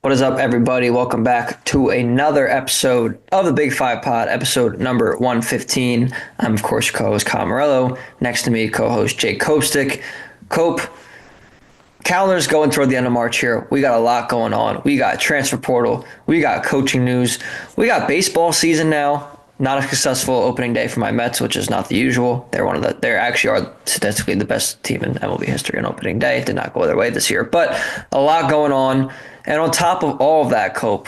What is up, everybody? Welcome back to another episode of the Big Five Pod, episode number 115. I'm, of course, your co-host Kyle Morello. Next to me, co-host Jake Kopstick. Cope, calendar's going toward the end of March here. We got a lot going on. We got transfer portal. We got coaching news. We got baseball season now. Not a successful opening day for my Mets, which is not the usual. They actually are statistically the best team in MLB history on opening day. It did not go their way this year, but a lot going on. And on top of all of that, Cope,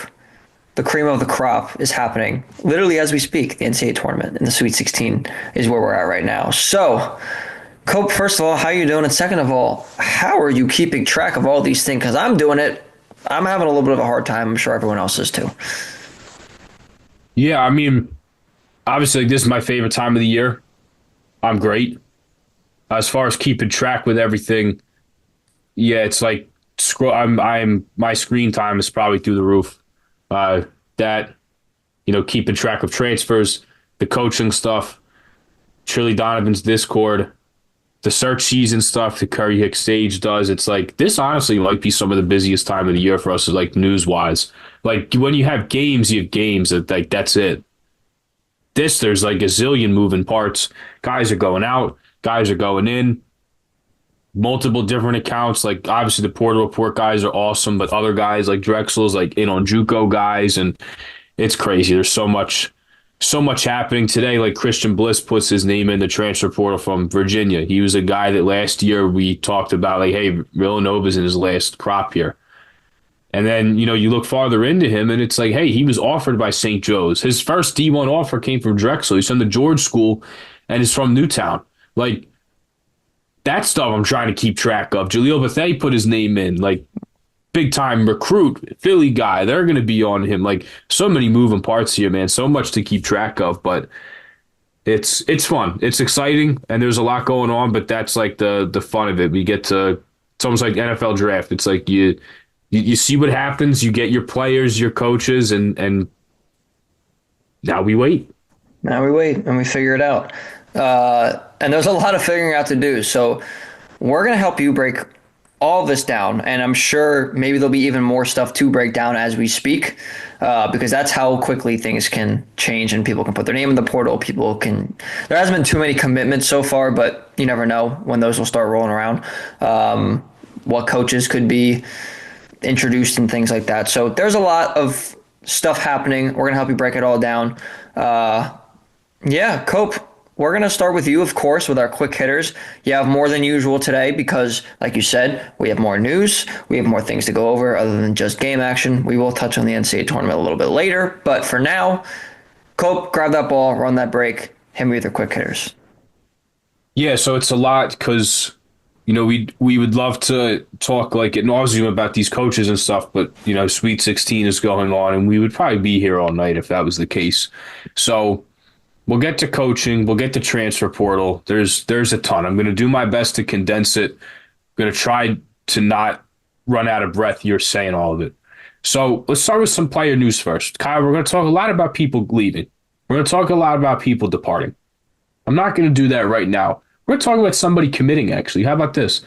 the cream of the crop is happening literally as we speak. The NCAA tournament and the Sweet 16 is where we're at right now. So, Cope, first of all, how are you doing? And second of all, how are you keeping track of all these things? Because I'm doing it. I'm having a little bit of a hard time. I'm sure everyone else is too. Yeah, I mean, obviously, this is my favorite time of the year. I'm great. As far as keeping track with everything, yeah, it's like my screen time is probably through the roof. Keeping track of transfers, the coaching stuff, Trilly Donovan's Discord, the search season stuff the Curry Hicks stage does. It's like this honestly might be some of the busiest time of the year for us, like news wise. Like when you have games, that's it. There's like a zillion moving parts. Guys are going out, guys are going in, multiple different accounts. Like obviously the Portal Report guys are awesome, but other guys like Drexel's like in on JUCO guys, and it's crazy. There's so much happening today. Like Christian Bliss puts his name in the transfer portal from Virginia. He was a guy that last year we talked about like, hey, Villanova's in his last crop here. And then, you look farther into him and it's like, hey, he was offered by St. Joe's. His first D1 offer came from Drexel. He's from the George School and is from Newtown. Like, that stuff I'm trying to keep track of. Jaleel Bethea put his name in, like, big time recruit, Philly guy. They're going to be on him. Like, so many moving parts here, man. So much to keep track of. But it's fun. It's exciting. And there's a lot going on. But that's like the fun of it. It's almost like NFL draft. It's like you see what happens, you get your players, your coaches, and now we wait. Now we wait and we figure it out. And there's a lot of figuring out to do. So we're going to help you break all this down. And I'm sure maybe there'll be even more stuff to break down as we speak, because that's how quickly things can change and people can put their name in the portal. There hasn't been too many commitments so far, but you never know when those will start rolling around. What coaches could be introduced and things like that. So there's a lot of stuff happening. We're going to help you break it all down. Cope, we're going to start with you, of course, with our quick hitters. You have more than usual today because, like you said, we have more news. We have more things to go over other than just game action. We will touch on the NCAA tournament a little bit later. But for now, Cope, grab that ball, run that break, hit me with your quick hitters. Yeah, so it's a lot because we would love to talk like ad nauseum about these coaches and stuff, but Sweet 16 is going on, and we would probably be here all night if that was the case. So we'll get to coaching, we'll get to transfer portal. There's a ton. I'm going to do my best to condense it. I'm going to try to not run out of breath here saying all of it. So let's start with some player news first. Kyle, we're going to talk a lot about people leaving. We're going to talk a lot about people departing. I'm not going to do that right now. We're talking about somebody committing, actually. How about this?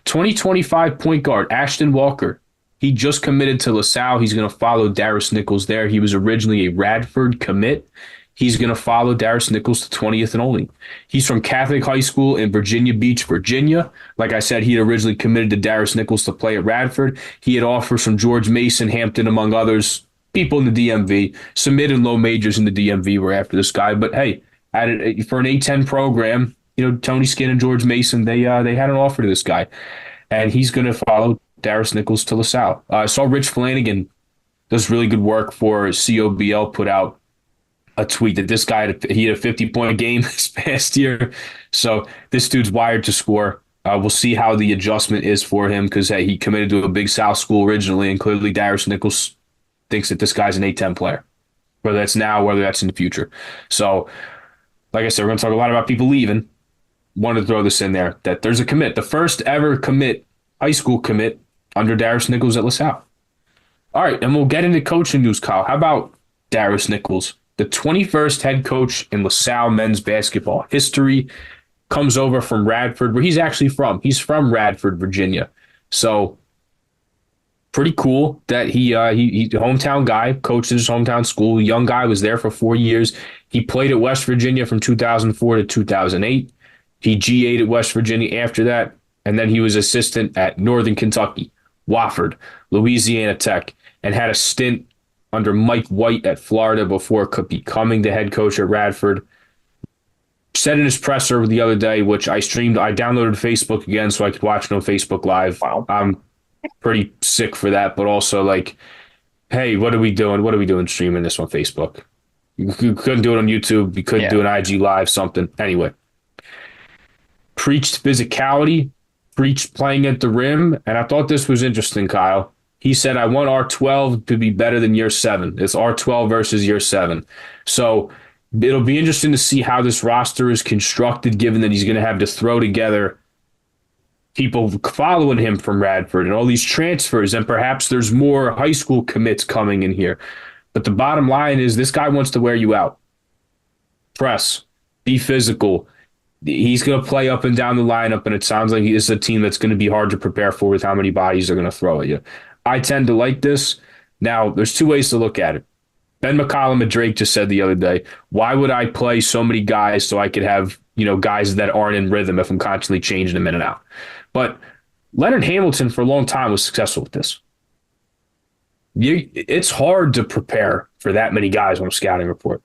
2025 point guard, Ashton Walker. He just committed to LaSalle. He's going to follow Darius Nichols there. He was originally a Radford commit. He's going to follow Darius Nichols to 20th and only. He's from Catholic High School in Virginia Beach, Virginia. Like I said, he had originally committed to Darius Nichols to play at Radford. He had offers from George Mason, Hampton, among others, people in the DMV. Some mid and low majors in the DMV were after this guy. But hey, for an A10 program, Tony Skinn and George Mason, they had an offer to this guy. And he's going to follow Darius Nichols to LaSalle. I saw Rich Flanagan does really good work for COBL, put out a tweet that this guy, he had a 50-point game this past year. So this dude's wired to score. We'll see how the adjustment is for him because, hey, he committed to a Big South school originally, and clearly Darius Nichols thinks that this guy's an A10 player, whether that's now, whether that's in the future. So, like I said, we're going to talk a lot about people leaving. Wanted to throw this in there, that there's a commit, the first ever commit, high school commit under Darius Nichols at LaSalle. All right, and we'll get into coaching news, Kyle. How about Darius Nichols, the 21st head coach in LaSalle men's basketball history, comes over from Radford, where he's actually from. He's from Radford, Virginia. So pretty cool that he hometown guy, coached his hometown school. Young guy, was there for 4 years. He played at West Virginia from 2004 to 2008. He GA'd at West Virginia after that, and then he was assistant at Northern Kentucky, Wofford, Louisiana Tech, and had a stint under Mike White at Florida before becoming the head coach at Radford. Said in his presser the other day, which I streamed, I downloaded Facebook again so I could watch it on Facebook Live. Wow. I'm pretty sick for that, but also like, hey, what are we doing? What are we doing streaming this on Facebook? You couldn't do it on YouTube. You couldn't do an IG Live, something. Anyway, preached physicality, preached playing at the rim, and I thought this was interesting, Kyle. He said, I want R12 to be better than year 7. It's R12 versus year 7. So it'll be interesting to see how this roster is constructed, given that he's going to have to throw together people following him from Radford and all these transfers, and perhaps there's more high school commits coming in here. But the bottom line is this guy wants to wear you out. Press, be physical. He's going to play up and down the lineup, and it sounds like it's a team that's going to be hard to prepare for with how many bodies they're going to throw at you. I tend to like this. Now, there's two ways to look at it. Ben McCollum at Drake just said the other day, why would I play so many guys so I could have, guys that aren't in rhythm if I'm constantly changing them in and out? But Leonard Hamilton for a long time was successful with this. It's hard to prepare for that many guys on a scouting report.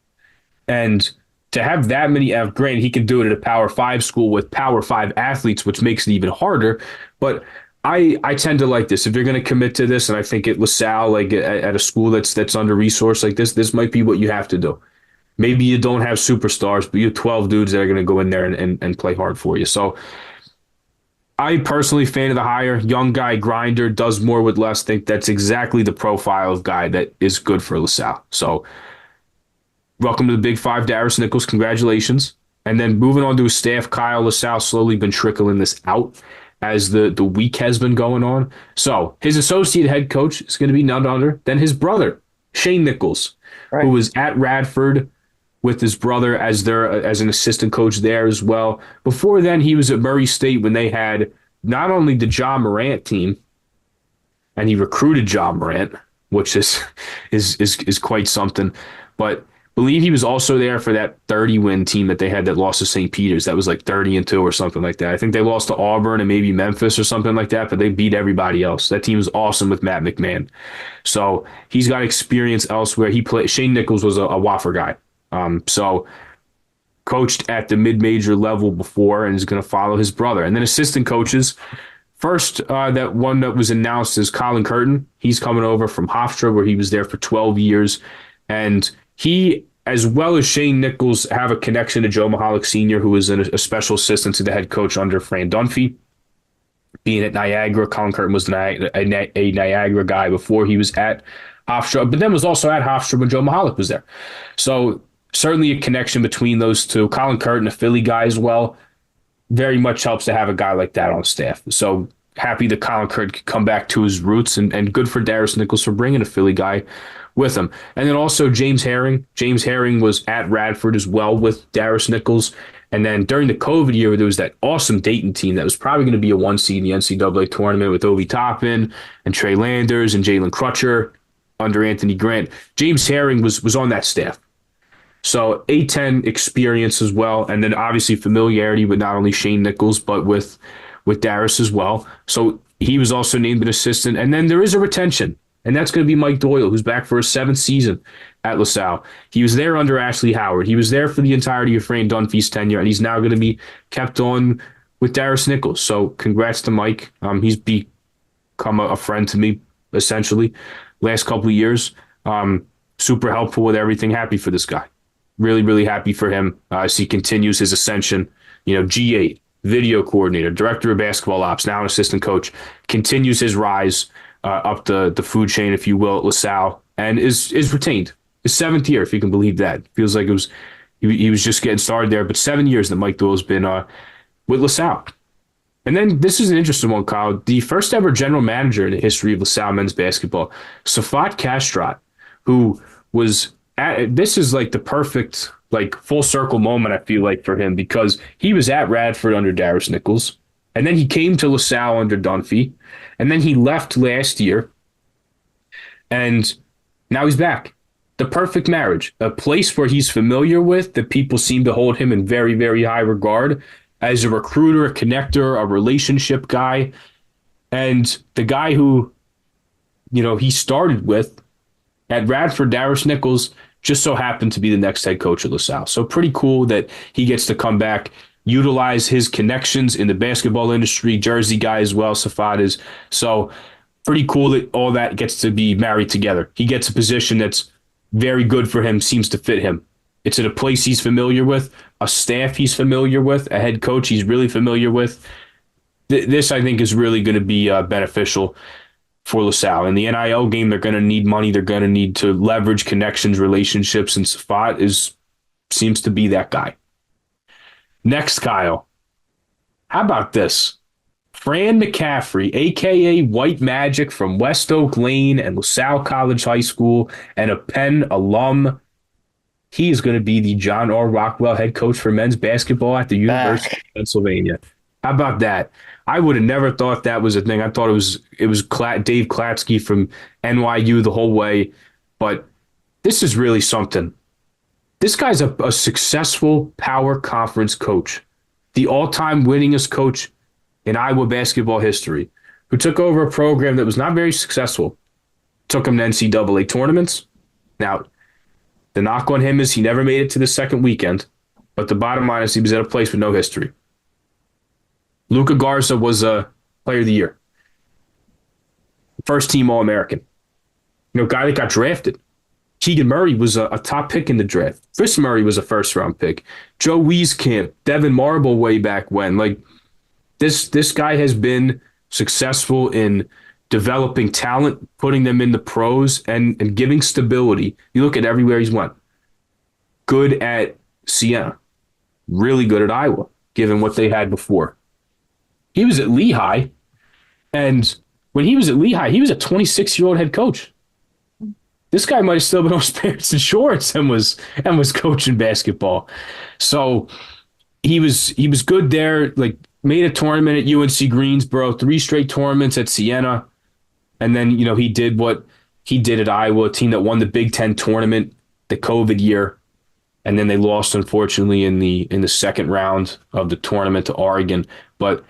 And to have that many, granted, he can do it at a Power 5 school with Power 5 athletes, which makes it even harder. But I tend to like this. If you're going to commit to this, and I think at LaSalle, like at a school that's under-resourced like this might be what you have to do. Maybe you don't have superstars, but you have 12 dudes that are going to go in there and play hard for you. So I personally fan of the hire. Young guy, grinder, does more with less. Think that's exactly the profile of guy that is good for LaSalle. So welcome to the Big Five, Darius Nichols. Congratulations. And then moving on to his staff, Kyle. LaSalle slowly been trickling this out as the week has been going on. So his associate head coach is going to be none other than his brother, Shane Nichols, right, who was at Radford with his brother as an assistant coach there as well. Before then, he was at Murray State when they had not only the John Morant team, and he recruited John Morant, which is quite something, but believe he was also there for that 30-win team that they had that lost to St. Peter's. That was like 30-2 or something like that. I think they lost to Auburn and maybe Memphis or something like that, but they beat everybody else. That team was awesome with Matt McMahon. So he's got experience elsewhere. Shane Nichols was a Wofford guy. So coached at the mid-major level before and is going to follow his brother. And then assistant coaches. First, that one that was announced is Colin Curtin. He's coming over from Hofstra, where he was there for 12 years. And he, as well as Shane Nichols, have a connection to Joe Mahalik Sr., who was a special assistant to the head coach under Fran Dunphy. Being at Niagara, Colin Curtin was a Niagara guy before he was at Hofstra, but then was also at Hofstra when Joe Mahalik was there. So certainly a connection between those two. Colin Curtin, a Philly guy as well, very much helps to have a guy like that on staff. So happy that Colin Curtin could come back to his roots, and good for Darius Nichols for bringing a Philly guy with him. And then also James Herring. James Herring was at Radford as well with Darius Nichols. And then during the COVID year, there was that awesome Dayton team that was probably going to be a 1 seed in the NCAA tournament with Obi Toppin and Trey Landers and Jalen Crutcher under Anthony Grant. James Herring was on that staff. So A10 experience as well. And then obviously familiarity with not only Shane Nichols, but with Darius as well. So he was also named an assistant. And then there is a retention. And that's going to be Mike Doyle, who's back for his 7th season at LaSalle. He was there under Ashley Howard. He was there for the entirety of Fran Dunphy's tenure, and he's now going to be kept on with Darius Nichols. So congrats to Mike. He's become a friend to me, essentially, last couple of years. Super helpful with everything. Happy for this guy. Really, really happy for him as he continues his ascension. G8, video coordinator, director of basketball ops, now an assistant coach, continues his rise up the food chain, if you will, at LaSalle, and is retained. His 7th year, if you can believe that. Feels like he was just getting started there, but 7 years that Mike Doyle's been with LaSalle. And then this is an interesting one, Kyle. The first ever general manager in the history of LaSalle men's basketball, Safat Kastrat, who was this is like the perfect full circle moment, I feel like, for him, because he was at Radford under Darius Nichols, and then he came to LaSalle under Dunphy, and then he left last year And now he's back. The perfect marriage, a place where he's familiar with, that people seem to hold him in very, very high regard as a recruiter, a connector, a relationship guy, and the guy who, he started with at Radford, Darius Nichols, just so happened to be the next head coach of LaSalle. So pretty cool that he gets to come back, utilize his connections in the basketball industry, Jersey guy as well, Safad is. So pretty cool that all that gets to be married together. He gets a position that's very good for him, seems to fit him. It's at a place he's familiar with, a staff he's familiar with, a head coach he's really familiar with. This, I think, is really going to be beneficial for LaSalle. In the NIL game, they're going to need money. They're going to need to leverage connections, relationships, and Safat seems to be that guy. Next, Kyle. How about this? Fran McCaffrey, a.k.a. White Magic from West Oak Lane and LaSalle College High School and a Penn alum. He is going to be the John R. Rockwell head coach for men's basketball at the University of Pennsylvania. How about that? I would have never thought that was a thing. I thought it was Dave Klatsky from NYU the whole way. But this is really something. This guy's a successful power conference coach, the all-time winningest coach in Iowa basketball history, who took over a program that was not very successful, took him to NCAA tournaments. Now, the knock on him is he never made it to the second weekend, but the bottom line is he was at a place with no history. Luka Garza was a player of the year. First team All-American. Guy that got drafted. Keegan Murray was a top pick in the draft. Chris Murray was a first-round pick. Joe Wieskamp, Devin Marble way back when. This guy has been successful in developing talent, putting them in the pros, and giving stability. You look at everywhere he's went. Good at Siena. Really good at Iowa, given what they had before. He was at Lehigh, and when he was at Lehigh, he was a 26-year-old head coach. This guy might have still been on his pants and shorts and was coaching basketball. So he was good there. Made a tournament at UNC Greensboro, 3 straight tournaments at Siena, and then he did what he did at Iowa, a team that won the Big Ten tournament the COVID year, and then they lost unfortunately in the second round of the tournament to Oregon. But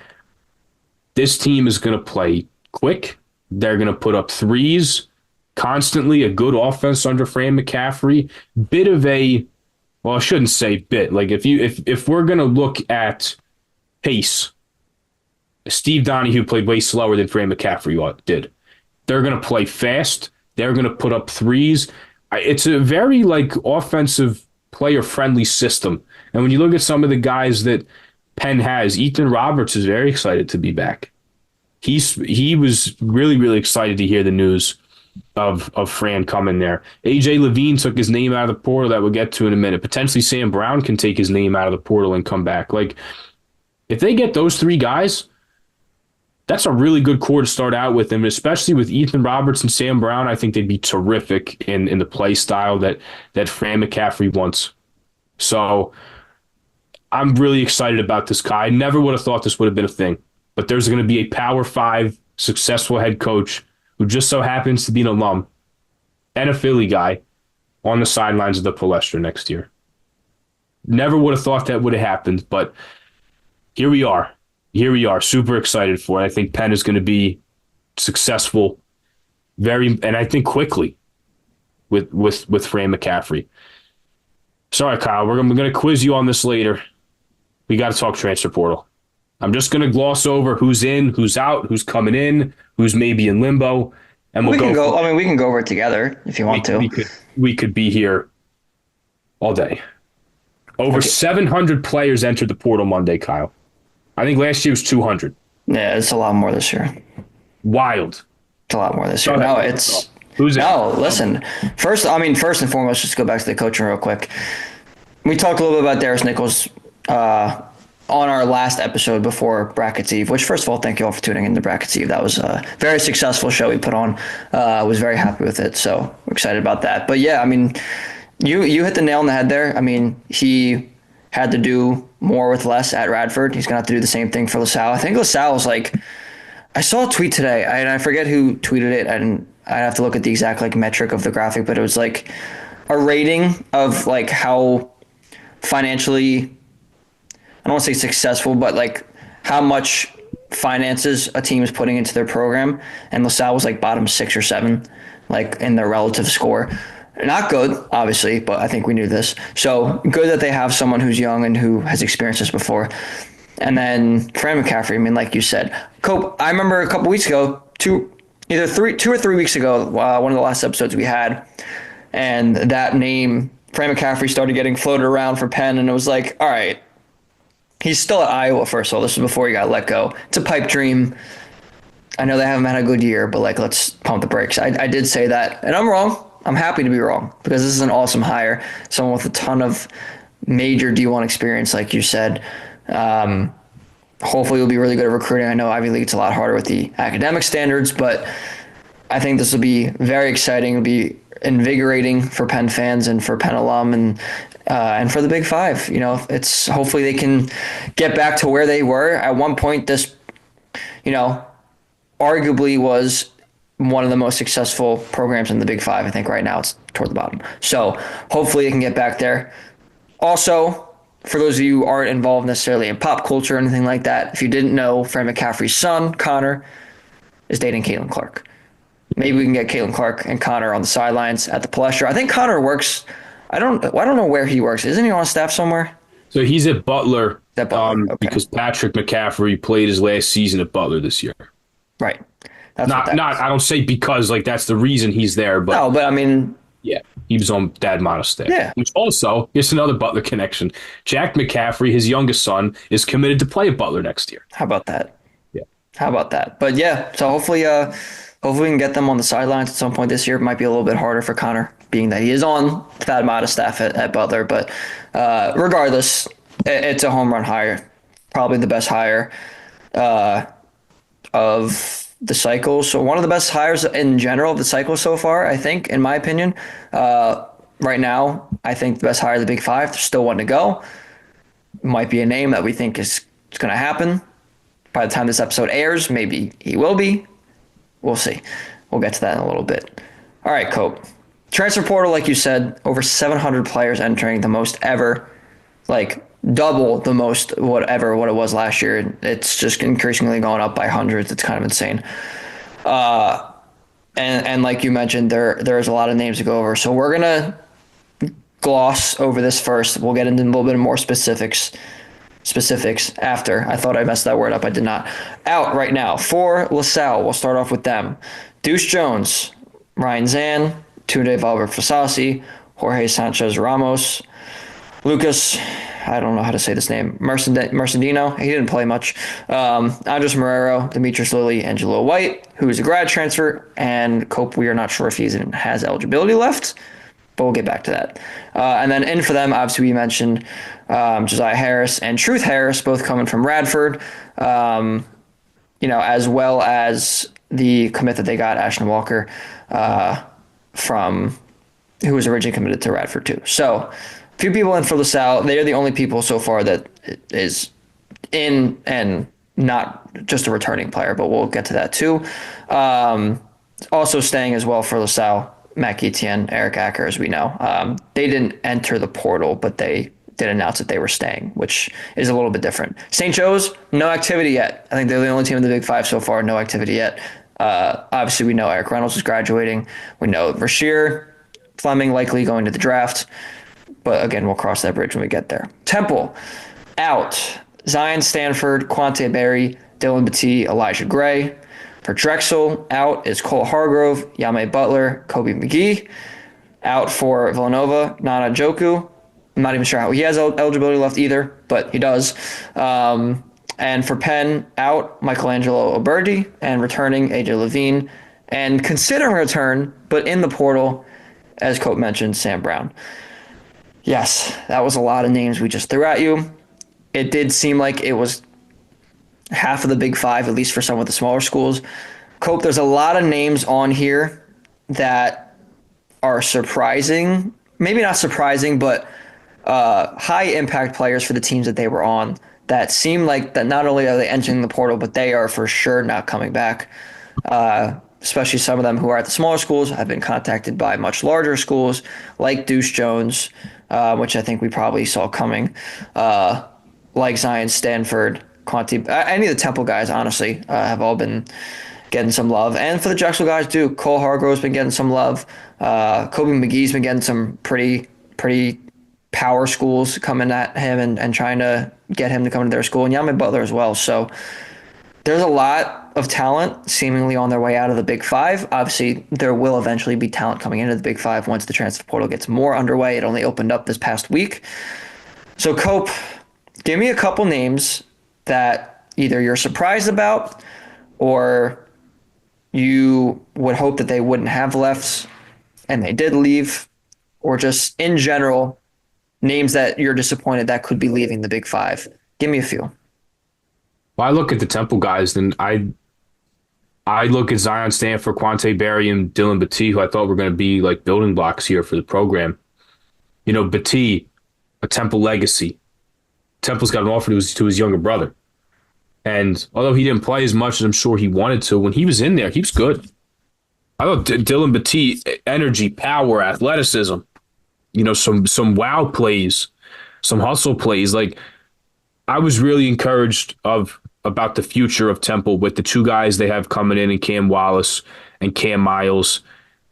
this team is going to play quick. They're going to put up threes constantly, a good offense under Fran McCaffrey. Bit of a, well, I shouldn't say bit. If we're going to look at pace, Steve Donahue played way slower than Fran McCaffrey did. They're going to play fast. They're going to put up threes. It's a very offensive player-friendly system. And when you look at some of the guys that Penn has, Ethan Roberts is very excited to be back. He was really, really excited to hear the news of Fran coming there. AJ Levine took his name out of the portal that we'll get to in a minute. Potentially Sam Brown can take his name out of the portal and come back. If they get those 3 guys, that's a really good core to start out with, and especially with Ethan Roberts and Sam Brown, I think they'd be terrific in the play style that Fran McCaffrey wants. So I'm really excited about this guy. I never would have thought this would have been a thing, but there's going to be a Power 5 successful head coach who just so happens to be an alum and a Philly guy on the sidelines of the Palestra next year. Never would have thought that would have happened, but here we are. Super excited for it. I think Penn is going to be successful and I think quickly with Fran McCaffrey. Sorry, Kyle, we're going to quiz you on this later. We got to talk transfer portal. I'm just going to gloss over who's in, who's out, who's coming in, who's maybe in limbo, and we can go over it together if you want to. We could be here all day. Over 700 players entered the portal Monday, Kyle. I think last year was 200. Yeah, it's a lot more this year. Wild. It's a lot more this year. No, it's who's in? No, listen. First and foremost, just go back to the coaching real quick. We talked a little bit about Darius Nichols on our last episode before Brackets Eve, which, first of all, thank you all for tuning in to Brackets Eve. That was a very successful show we put on. I was very happy with it, so we're excited about that. But yeah, you hit the nail on the head there. He had to do more with less at Radford. He's going to have to do the same thing for LaSalle. I think LaSalle is I saw a tweet today, and I forget who tweeted it, and I'd have to look at the exact like metric of the graphic, but it was like a rating of like how financially, I don't want to say successful, but like how much finances a team is putting into their program. And LaSalle was like bottom 6 or 7, like in their relative score. Not good, obviously, but I think we knew this. So good that they have someone who's young and who has experienced this before. And then Fran McCaffrey, I mean, like you said, Cope, I remember a couple weeks ago, 2 or 3 weeks ago, one of the last episodes we had, and that name, Fran McCaffrey, started getting floated around for Penn, and it was like, all right, he's still at Iowa, first of all. This was before he got let go. It's a pipe dream. I know they haven't had a good year, but like, let's pump the brakes. I did say that, and I'm wrong. I'm happy to be wrong because this is an awesome hire. Someone with a ton of major D1 experience, like you said. Hopefully, he'll be really good at recruiting. I know Ivy League, it's a lot harder with the academic standards, but I think this will be very exciting. It'll be invigorating for Penn fans and for Penn alum and for the Big Five. You know, it's hopefully they can get back to where they were at one point. This, you know, arguably was one of the most successful programs in the Big Five. I think right now it's toward the bottom. So hopefully they can get back there. Also, for those of you who aren't involved necessarily in pop culture or anything like that, if you didn't know, Fran McCaffrey's son, Connor, is dating Caitlin Clark. Maybe we can get Caitlin Clark and Connor on the sidelines at the Palestra. I think Connor works. I don't know where he works. Isn't he on staff somewhere? So he's at Butler, Okay. because Patrick McCaffrey played his last season at Butler this year. Right. I don't say because like that's the reason he's there, but no, but I mean, yeah, he was on Dad Mono's staff. Yeah. Which also, here's another Butler connection. Jack McCaffrey, his youngest son, is committed to play at Butler next year. how about that? Yeah. How about that? But yeah, so hopefully we can get them on the sidelines at some point this year. It might be a little bit harder for Connor, being that he is on Thad Matta's staff at Butler. But regardless, it's a home run hire. Probably the best hire of the cycle. So one of the best hires in general of the cycle so far, I think, in my opinion. Right now, I think the best hire of the Big Five. There's still one to go. Might be a name that we think is going to happen. By the time this episode airs, maybe he will be. We'll see. We'll get to that in a little bit. All right, Cope. Transfer portal, like you said, over 700 players entering, the most ever, like double the most what it was last year. It's just increasingly going up by hundreds. It's kind of insane. And like you mentioned, there's a lot of names to go over. So we're gonna gloss over this first. We'll get into a little bit more specifics after. I thought I messed that word up. I did not. Out right now for LaSalle. We'll start off with them. Deuce Jones, Ryan Zan, Tunde Valver-Fasasi, Jorge Sanchez Ramos, Lucas, I don't know how to say this name, Mercedino. He didn't play much. Andres Marrero, Demetrius Lilly, Angelo White, who is a grad transfer, and Cope, we are not sure if he even has eligibility left, but we'll get back to that. And then in for them, obviously we mentioned Josiah Harris and Truth Harris, both coming from Radford, as well as the commit that they got, Ashton Walker, from who was originally committed to Radford too. So a few people in for LaSalle. They are the only people so far that is in and not just a returning player, but we'll get to that too. Also staying as well for LaSalle, Matt Etienne, Eric Acker, as we know. They didn't enter the portal, but they did announce that they were staying, which is a little bit different. St. Joe's, no activity yet. I think they're the only team in the Big Five so far, no activity yet. Obviously, we know Eric Reynolds is graduating. We know Rasheer Fleming likely going to the draft. But again, we'll cross that bridge when we get there. Temple, out. Zion Stanford, Quante Berry, Dylan Batee, Elijah Gray. For Drexel, out is Cole Hargrove, Yame Butler, Kobe McGee. Out for Villanova, Nana Joku. I'm not even sure how he has eligibility left either, but he does. And for Penn, out Michelangelo Oberdi, and returning AJ Levine. And considering return, but in the portal, as Cope mentioned, Sam Brown. Yes, that was a lot of names we just threw at you. It did seem like it was half of the Big Five, at least for some of the smaller schools. Cope, there's a lot of names on here that are surprising. Maybe not surprising, but high impact players for the teams that they were on that seem like that not only are they entering the portal, but they are for sure not coming back. especially some of them who are at the smaller schools, have been contacted by much larger schools like Deuce Jones, which I think we probably saw coming, like Zion, Stanford, Conti, any of the Temple guys, honestly, have all been getting some love. And for the Drexel guys, too, Cole Hargrove's been getting some love. Kobe McGee's been getting some pretty power schools coming at him and trying to get him to come to their school, and Yami Butler as well. So there's a lot of talent seemingly on their way out of the Big Five. Obviously, there will eventually be talent coming into the Big Five once the transfer portal gets more underway. It only opened up this past week. So, Cope, give me a couple names that either you're surprised about or you would hope that they wouldn't have left and they did leave, or just in general, names that you're disappointed that could be leaving the Big Five. Give me a few. Well, I look at the Temple guys, then I look at Zion Stanford, Quante Berry, and Dylan Battie, who I thought were going to be like building blocks here for the program. You know, Battie, a Temple legacy. Temple's got an offer to his younger brother. And although he didn't play as much as I'm sure he wanted to, when he was in there, he was good. I thought Dylan Battie, energy, power, athleticism, you know, some wow plays, some hustle plays. Like, I was really encouraged about the future of Temple with the two guys they have coming in Cam Wallace and Cam Miles.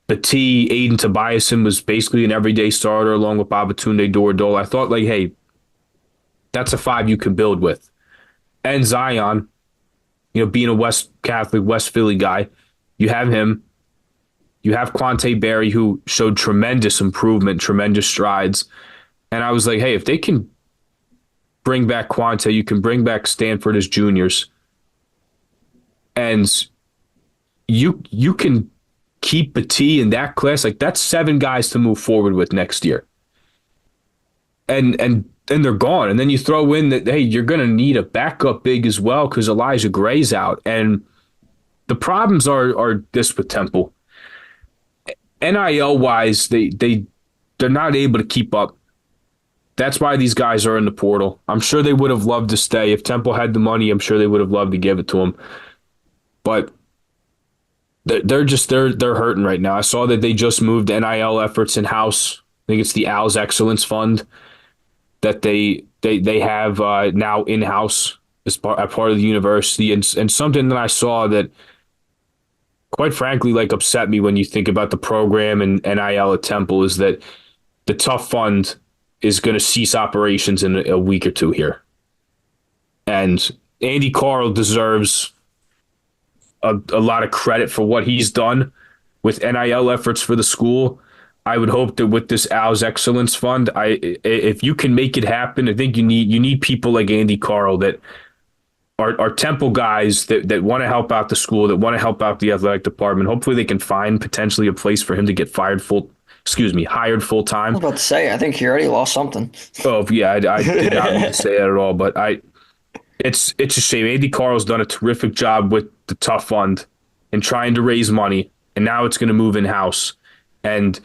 Battie, Aiden Tobiasen was basically an everyday starter along with Babatunde Dordol. I thought, like, hey, that's a five you can build with. And Zion, you know, being a West Catholic, West Philly guy, you have him. You have Quante Berry, who showed tremendous improvement, tremendous strides. And I was like, hey, if they can bring back Quante, you can bring back Stanford as juniors. And you can keep Battie in that class. Like, that's 7 guys to move forward with next year. And then they're gone. And then you throw in that, hey, you're going to need a backup big as well because Elijah Gray's out. And the problems are this with Temple. NIL-wise, they're not able to keep up. That's why these guys are in the portal. I'm sure they would have loved to stay. If Temple had the money, I'm sure they would have loved to give it to them. But they're hurting right now. I saw that they just moved NIL efforts in-house. I think it's the Al's Excellence Fund that they have now in-house as part of the university. And something that I saw that, quite frankly, like, upset me when you think about the program and NIL at Temple is that the Tough Fund is going to cease operations in a week or two here. And Andy Carl deserves a lot of credit for what he's done with NIL efforts for the school. I would hope that with this Al's Excellence Fund, if you can make it happen, I think you need people like Andy Carl that are Temple guys that want to help out the school, that want to help out the athletic department. Hopefully they can find potentially a place for him to get hired full time. I was about to say, I think he already lost something. Oh yeah, I did not mean to say that at all, but it's a shame. Andy Carl's done a terrific job with the Tough Fund and trying to raise money, and now it's going to move in-house. And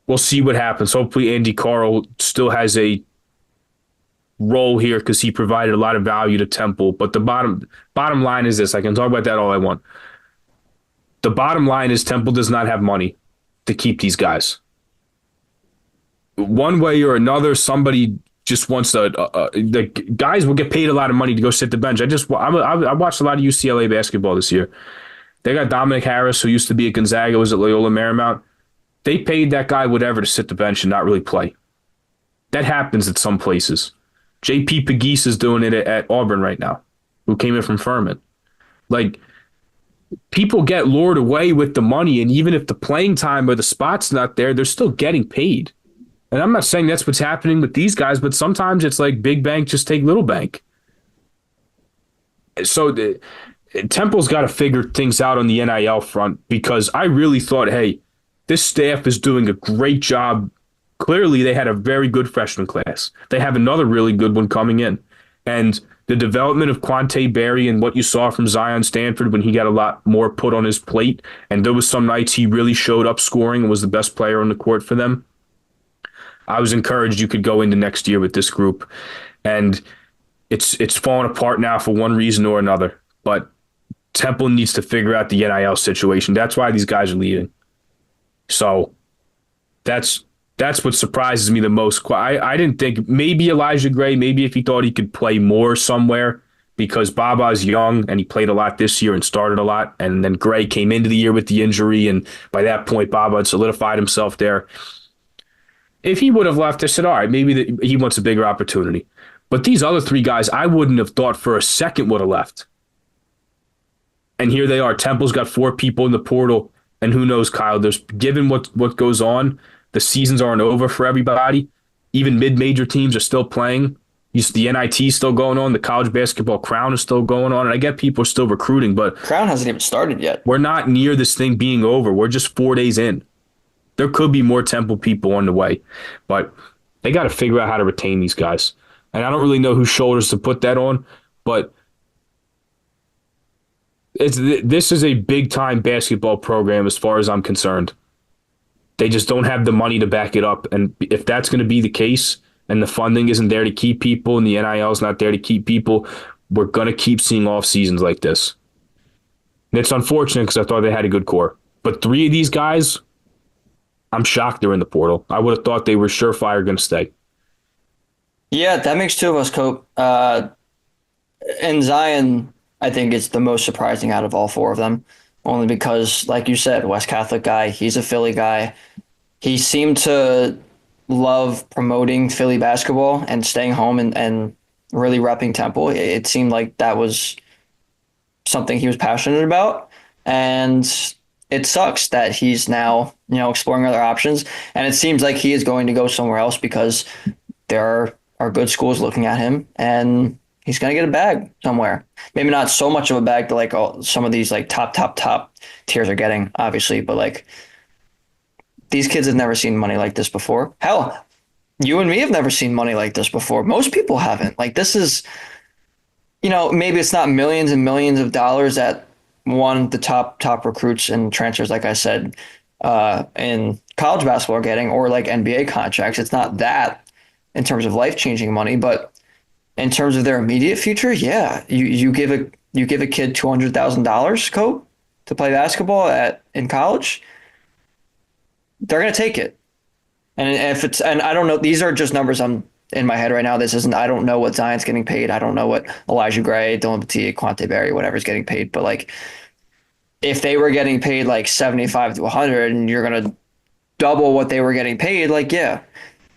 we'll see what happens. Hopefully Andy Carl still has a role here because he provided a lot of value to Temple. But the bottom line is this. I can talk about that all I want. The bottom line is Temple does not have money to keep these guys. One way or another, somebody just wants the guys will get paid a lot of money to go sit the bench. I watched a lot of UCLA basketball this year. They got Dominic Harris, who used to be at Gonzaga, was at Loyola Marymount. They paid that guy whatever to sit the bench and not really play. That happens at some places. JP Pegues is doing it at Auburn right now, who came in from Furman. Like, people get lured away with the money, and even if the playing time or the spot's not there, they're still getting paid. And I'm not saying that's what's happening with these guys, but sometimes it's like big bank, just take little bank. So Temple's got to figure things out on the NIL front, because I really thought, hey, this staff is doing a great job. Clearly, they had a very good freshman class. They have another really good one coming in. And the development of Quante Berry and what you saw from Zion Stanford when he got a lot more put on his plate, and there was some nights he really showed up scoring and was the best player on the court for them. I was encouraged you could go into next year with this group. And it's fallen apart now for one reason or another. But Temple needs to figure out the NIL situation. That's why these guys are leaving. So that's that's what surprises me the most. I didn't think maybe Elijah Gray, maybe if he thought he could play more somewhere because Baba's young and he played a lot this year and started a lot. And then Gray came into the year with the injury. And by that point, Baba had solidified himself there. If he would have left, I said, all right, maybe he wants a bigger opportunity. But these other three guys, I wouldn't have thought for a second would have left. And here they are. Temple's got 4 people in the portal. And who knows, Kyle, there's given what goes on, the seasons aren't over for everybody. Even mid-major teams are still playing. The NIT is still going on. The college basketball crown is still going on. And I get people are still recruiting, but Crown hasn't even started yet. we're not near this thing being over. We're just 4 days in. There could be more Temple people on the way, but they got to figure out how to retain these guys. And I don't really know whose shoulders to put that on, but this is a big-time basketball program as far as I'm concerned. They just don't have the money to back it up. And if that's going to be the case and the funding isn't there to keep people and the NIL is not there to keep people, we're going to keep seeing off seasons like this. And it's unfortunate because I thought they had a good core. But 3 of these guys, I'm shocked they're in the portal. I would have thought they were surefire going to stay. Yeah, that makes 2 of us, Cope. And Zion, I think, is the most surprising out of all 4 of them, only because, like you said, West Catholic guy, he's a Philly guy. He seemed to love promoting Philly basketball and staying home and really repping Temple. It seemed like that was something he was passionate about. And it sucks that he's now, exploring other options. And it seems like he is going to go somewhere else because there are good schools looking at him and he's going to get a bag somewhere. Maybe not so much of a bag to like some of these like top tiers are getting, obviously, but like these kids have never seen money like this before. Hell, you and me have never seen money like this before. Most people haven't. Like this is, maybe it's not millions and millions of dollars that the top recruits and transfers, like I said, in college basketball are getting, or like NBA contracts. It's not that in terms of life-changing money, but in terms of their immediate future, yeah, you give a kid $200,000, Cope, to play basketball in college, they're gonna take it. And I don't know, these are just numbers I'm in my head right now. I don't know what Zion's getting paid. I don't know what Elijah Gray, Dylan Petit, Quante Berry, whatever's getting paid. But like, if they were getting paid like 75 to 100, and you're gonna double what they were getting paid, like yeah,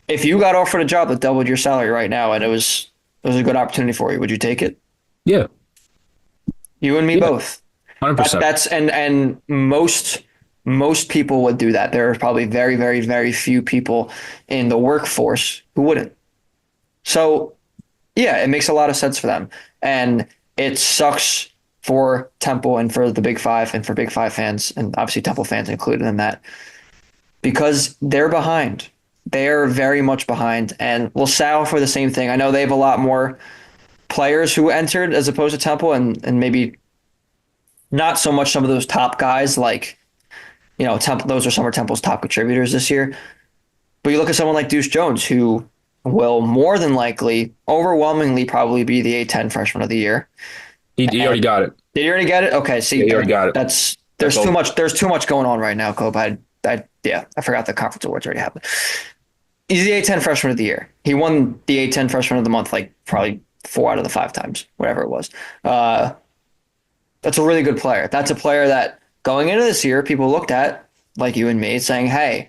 if you got offered a job that doubled your salary right now and it was a good opportunity for you, would you take it? Yeah. You and me both. 100%. That's and most people would do that. There are probably very, very, very few people in the workforce who wouldn't. So yeah, it makes a lot of sense for them. And it sucks for Temple and for the Big Five and for Big Five fans, and obviously Temple fans included in that, because they're behind. They're very much behind. And LaSalle for the same thing. I know they have a lot more players who entered as opposed to Temple, and maybe not so much some of those top guys like, Temple. Those are some of Temple's top contributors this year. But you look at someone like Deuce Jones, who will more than likely, overwhelmingly probably be the A-10 freshman of the year. He already got it. Did he already get it? Okay, see, Yeah, he already got it. There's too much. There's too much going on right now, Cope. I forgot the conference awards already happened. He's the A-10 freshman of the year. He won the A-10 freshman of the month like probably 4 out of the 5 times, whatever it was. That's a really good player. That's a player that going into this year, people looked at, like you and me, saying, hey,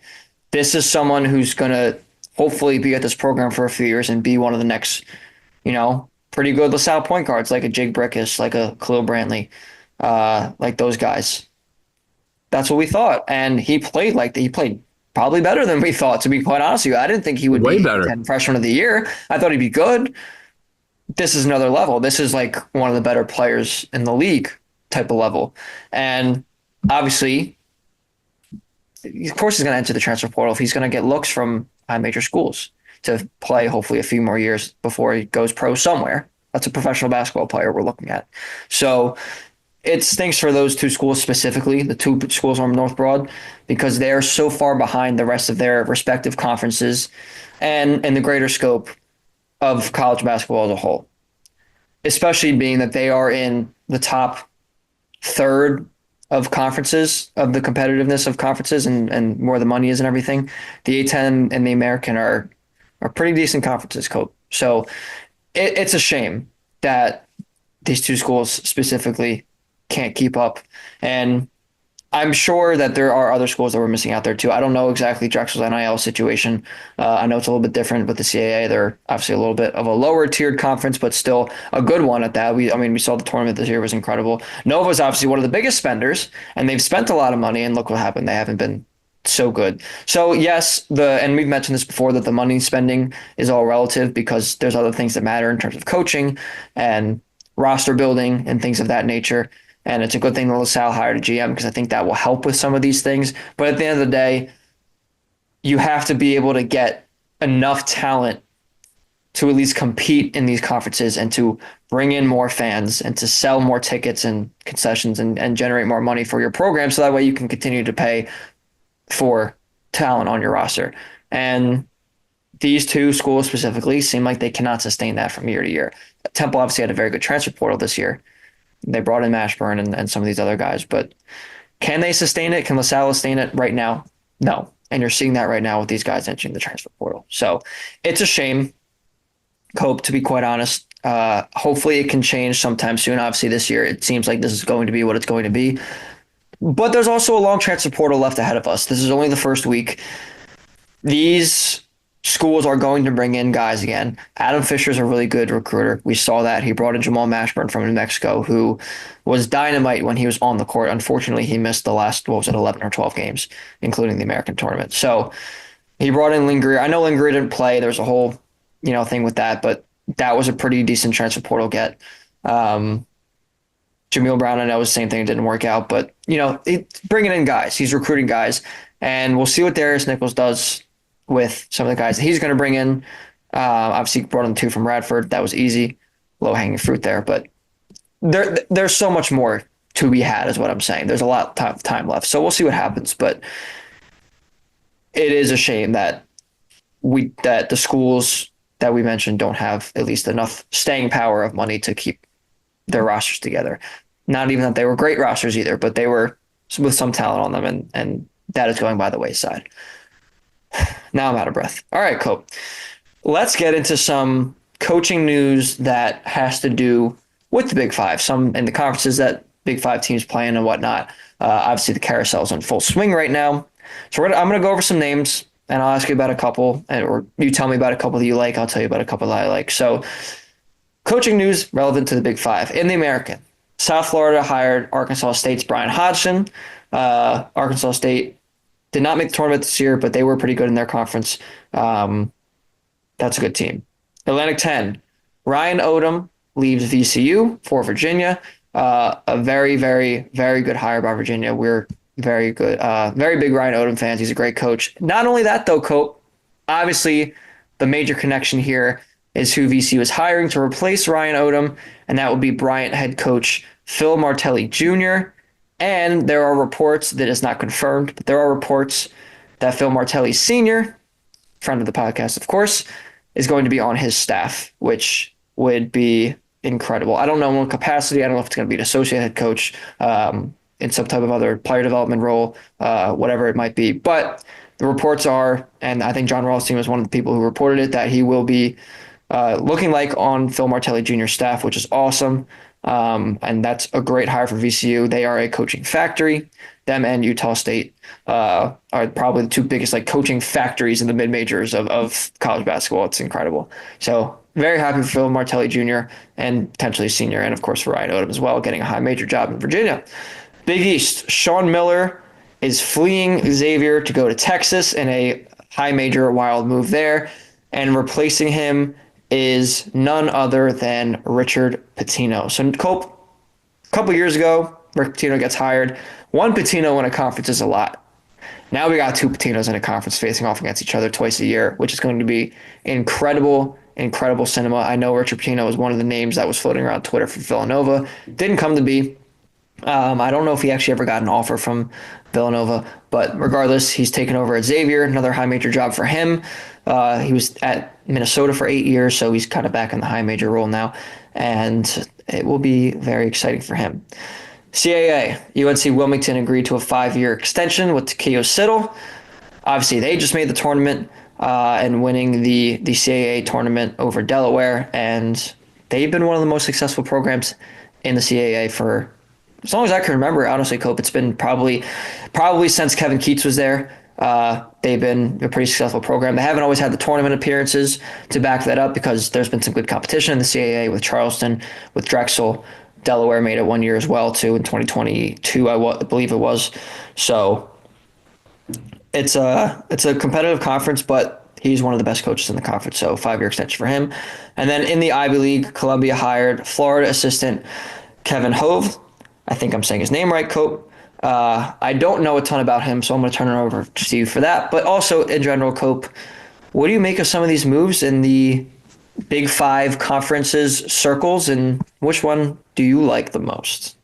this is someone who's going to hopefully be at this program for a few years and be one of the next, pretty good LaSalle point guards, like a Jake Brickus, like a Khalil Brantley, like those guys. That's what we thought. And he played probably better than we thought, to be quite honest with you. I didn't think he would Way be better. 10 freshman of the year. I thought he'd be good. This is another level. This is like one of the better players in the league type of level. And obviously, of course, he's going to enter the transfer portal if he's going to get looks from high major schools to play hopefully a few more years before he goes pro somewhere. That's a professional basketball player we're looking at. So it stinks for those 2 schools specifically, the 2 schools on North Broad, because they're so far behind the rest of their respective conferences and in the greater scope of college basketball as a whole, especially being that they are in the top third of conferences, of the competitiveness of conferences and where the money is and everything. The A10 and the American are pretty decent conferences, Cope. So it's a shame that these two schools specifically can't keep up. And I'm sure that there are other schools that we're missing out there too. I don't know exactly Drexel's NIL situation. I know it's a little bit different with the CAA. They're obviously a little bit of a lower tiered conference, but still a good one at that. We saw the tournament this year was incredible. Nova is obviously one of the biggest spenders, and they've spent a lot of money. And look what happened; they haven't been so good. So yes, and we've mentioned this before that the money spending is all relative because there's other things that matter in terms of coaching and roster building and things of that nature. And it's a good thing that LaSalle hired a GM because I think that will help with some of these things. But at the end of the day, you have to be able to get enough talent to at least compete in these conferences and to bring in more fans and to sell more tickets and concessions and generate more money for your program so that way you can continue to pay for talent on your roster. And these two schools specifically seem like they cannot sustain that from year to year. Temple obviously had a very good transfer portal this year. They brought in Mashburn and some of these other guys, but can they sustain it? Can LaSalle sustain it right now? No. And you're seeing that right now with these guys entering the transfer portal. So it's a shame, Cope, to be quite honest. Hopefully it can change sometime soon. Obviously this year it seems like this is going to be what it's going to be. But there's also a long transfer portal left ahead of us. This is only the first week. These schools are going to bring in guys again. Adam Fisher's a really good recruiter. We saw that. He brought in Jamal Mashburn from New Mexico, who was dynamite when he was on the court. Unfortunately, he missed the last, 11 or 12 games, including the American tournament. So he brought in Lynn Greer. I know Lynn Greer didn't play. There's a whole, thing with that, but that was a pretty decent transfer portal get. Jameel Brown, I know, was the same thing. It didn't work out, but, bringing in guys. He's recruiting guys. And we'll see what Darius Nichols does with some of the guys that he's going to bring in. Obviously, brought in two from Radford. That was easy, low hanging fruit there. But there's so much more to be had, is what I'm saying. There's a lot of time left, so we'll see what happens. But it is a shame that the schools that we mentioned don't have at least enough staying power of money to keep their rosters together. Not even that they were great rosters either, but they were with some talent on them, and that is going by the wayside. Now I'm out of breath. All right, Cope. Let's get into some coaching news that has to do with the Big Five, some in the conferences that Big Five teams play in and whatnot. Obviously, the carousel is in full swing right now. So I'm going to go over some names, and I'll ask you about a couple, or you tell me about a couple that you like. I'll tell you about a couple that I like. So coaching news relevant to the Big Five. In the American, South Florida hired Arkansas State's Brian Hodgson. Arkansas State did not make the tournament this year, but they were pretty good in their conference. That's a good team. Atlantic 10, Ryan Odom leaves VCU for Virginia. A very, very, very good hire by Virginia. We're very good, very big Ryan Odom fans. He's a great coach. Not only that, though, Cope, obviously the major connection here is who VCU is hiring to replace Ryan Odom, and that would be Bryant head coach Phil Martelli Jr., and there are reports that is not confirmed, but there are reports that Phil Martelli Sr., friend of the podcast, of course, is going to be on his staff, which would be incredible. I don't know in what capacity. I don't know if it's going to be an associate head coach in some type of other player development role, whatever it might be. But the reports are, and I think John Rothstein was one of the people who reported it, that he will be looking like on Phil Martelli Jr.'s staff, which is awesome. And that's a great hire for VCU. They are a coaching factory. Them and Utah State are probably the two biggest coaching factories in the mid majors of college basketball. It's incredible. So very happy for Phil Martelli Jr. and potentially senior, and of course for Ryan Odom as well, getting a high major job in Virginia. Big East, Sean Miller is fleeing Xavier to go to Texas in a high major wild move there, and replacing him is none other than Richard Pitino. So, Cope, a couple years ago, Rick Pitino gets hired. One Pitino in a conference is a lot. Now we got two Patinos in a conference facing off against each other twice a year, which is going to be incredible, incredible cinema. I know Richard Pitino was one of the names that was floating around Twitter for Villanova. Didn't come to be. I don't know if he actually ever got an offer from Villanova, but regardless, he's taken over at Xavier, another high major job for him. He was at Minnesota for 8 years, so he's kind of back in the high major role now, and it will be very exciting for him. CAA, UNC Wilmington agreed to a 5-year extension with Takeo Siddle. Obviously, they just made the tournament and winning the CAA tournament over Delaware, and they've been one of the most successful programs in the CAA for as long as I can remember. Honestly, Cope, it's been probably since Kevin Keats was there. They've been a pretty successful program. They haven't always had the tournament appearances to back that up because there's been some good competition in the CAA with Charleston, with Drexel. Delaware made it 1 year as well too in 2022, I believe it was. So it's a competitive conference, but he's one of the best coaches in the conference. So 5-year extension for him. And then in the Ivy League, Columbia hired Florida assistant Kevin Hove. I think I'm saying his name right, Cope. I don't know a ton about him, so I'm going to turn it over to you for that. But also in general, Cope, what do you make of some of these moves in the Big Five conferences circles, and which one do you like the most?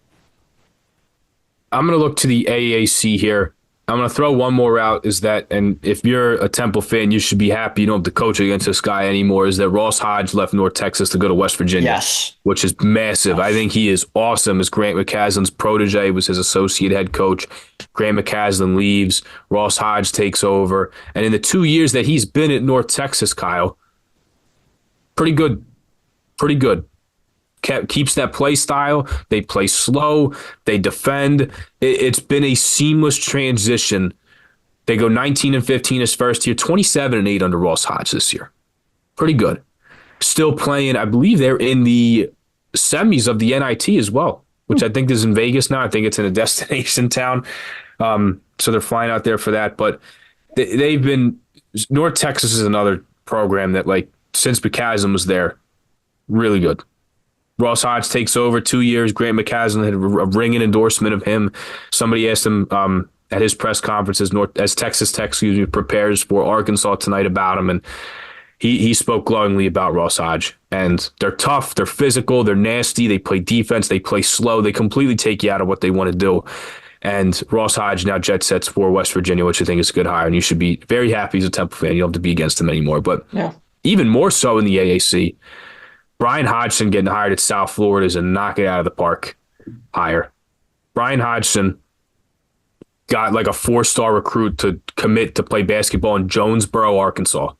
I'm going to look to the AAC here. I'm going to throw one more out is that, and if you're a Temple fan, you should be happy you don't have to coach against this guy anymore, is that Ross Hodge left North Texas to go to West Virginia. Yes. Which is massive. I think he is awesome as Grant McCaslin's protege, was his associate head coach. Grant McCaslin leaves. Ross Hodge takes over. And in the 2 years that he's been at North Texas, Kyle, pretty good. Pretty good. Keeps that play style. They play slow. They defend. It's been a seamless transition. They go 19-15 his first year, 27-8 under Ross Hodge this year. Pretty good. Still playing. I believe they're in the semis of the NIT as well, which I think is in Vegas now. I think it's in a destination town. So they're flying out there for that. But they've been. North Texas is another program that, like, since McCaslin was there, really good. Ross Hodge takes over 2 years. Grant McCaslin had a ringing endorsement of him. Somebody asked him at his press conference as Texas Tech prepares for Arkansas tonight about him, and he spoke glowingly about Ross Hodge. And they're tough, they're physical, they're nasty, they play defense, they play slow, they completely take you out of what they want to do. And Ross Hodge now jet sets for West Virginia, which I think is a good hire, and you should be very happy as a Temple fan. You don't have to be against him anymore. But even more so in the AAC, Brian Hodgson getting hired at South Florida is a knock it out of the park hire. Brian Hodgson got like a 4-star recruit to commit to play basketball in Jonesboro, Arkansas.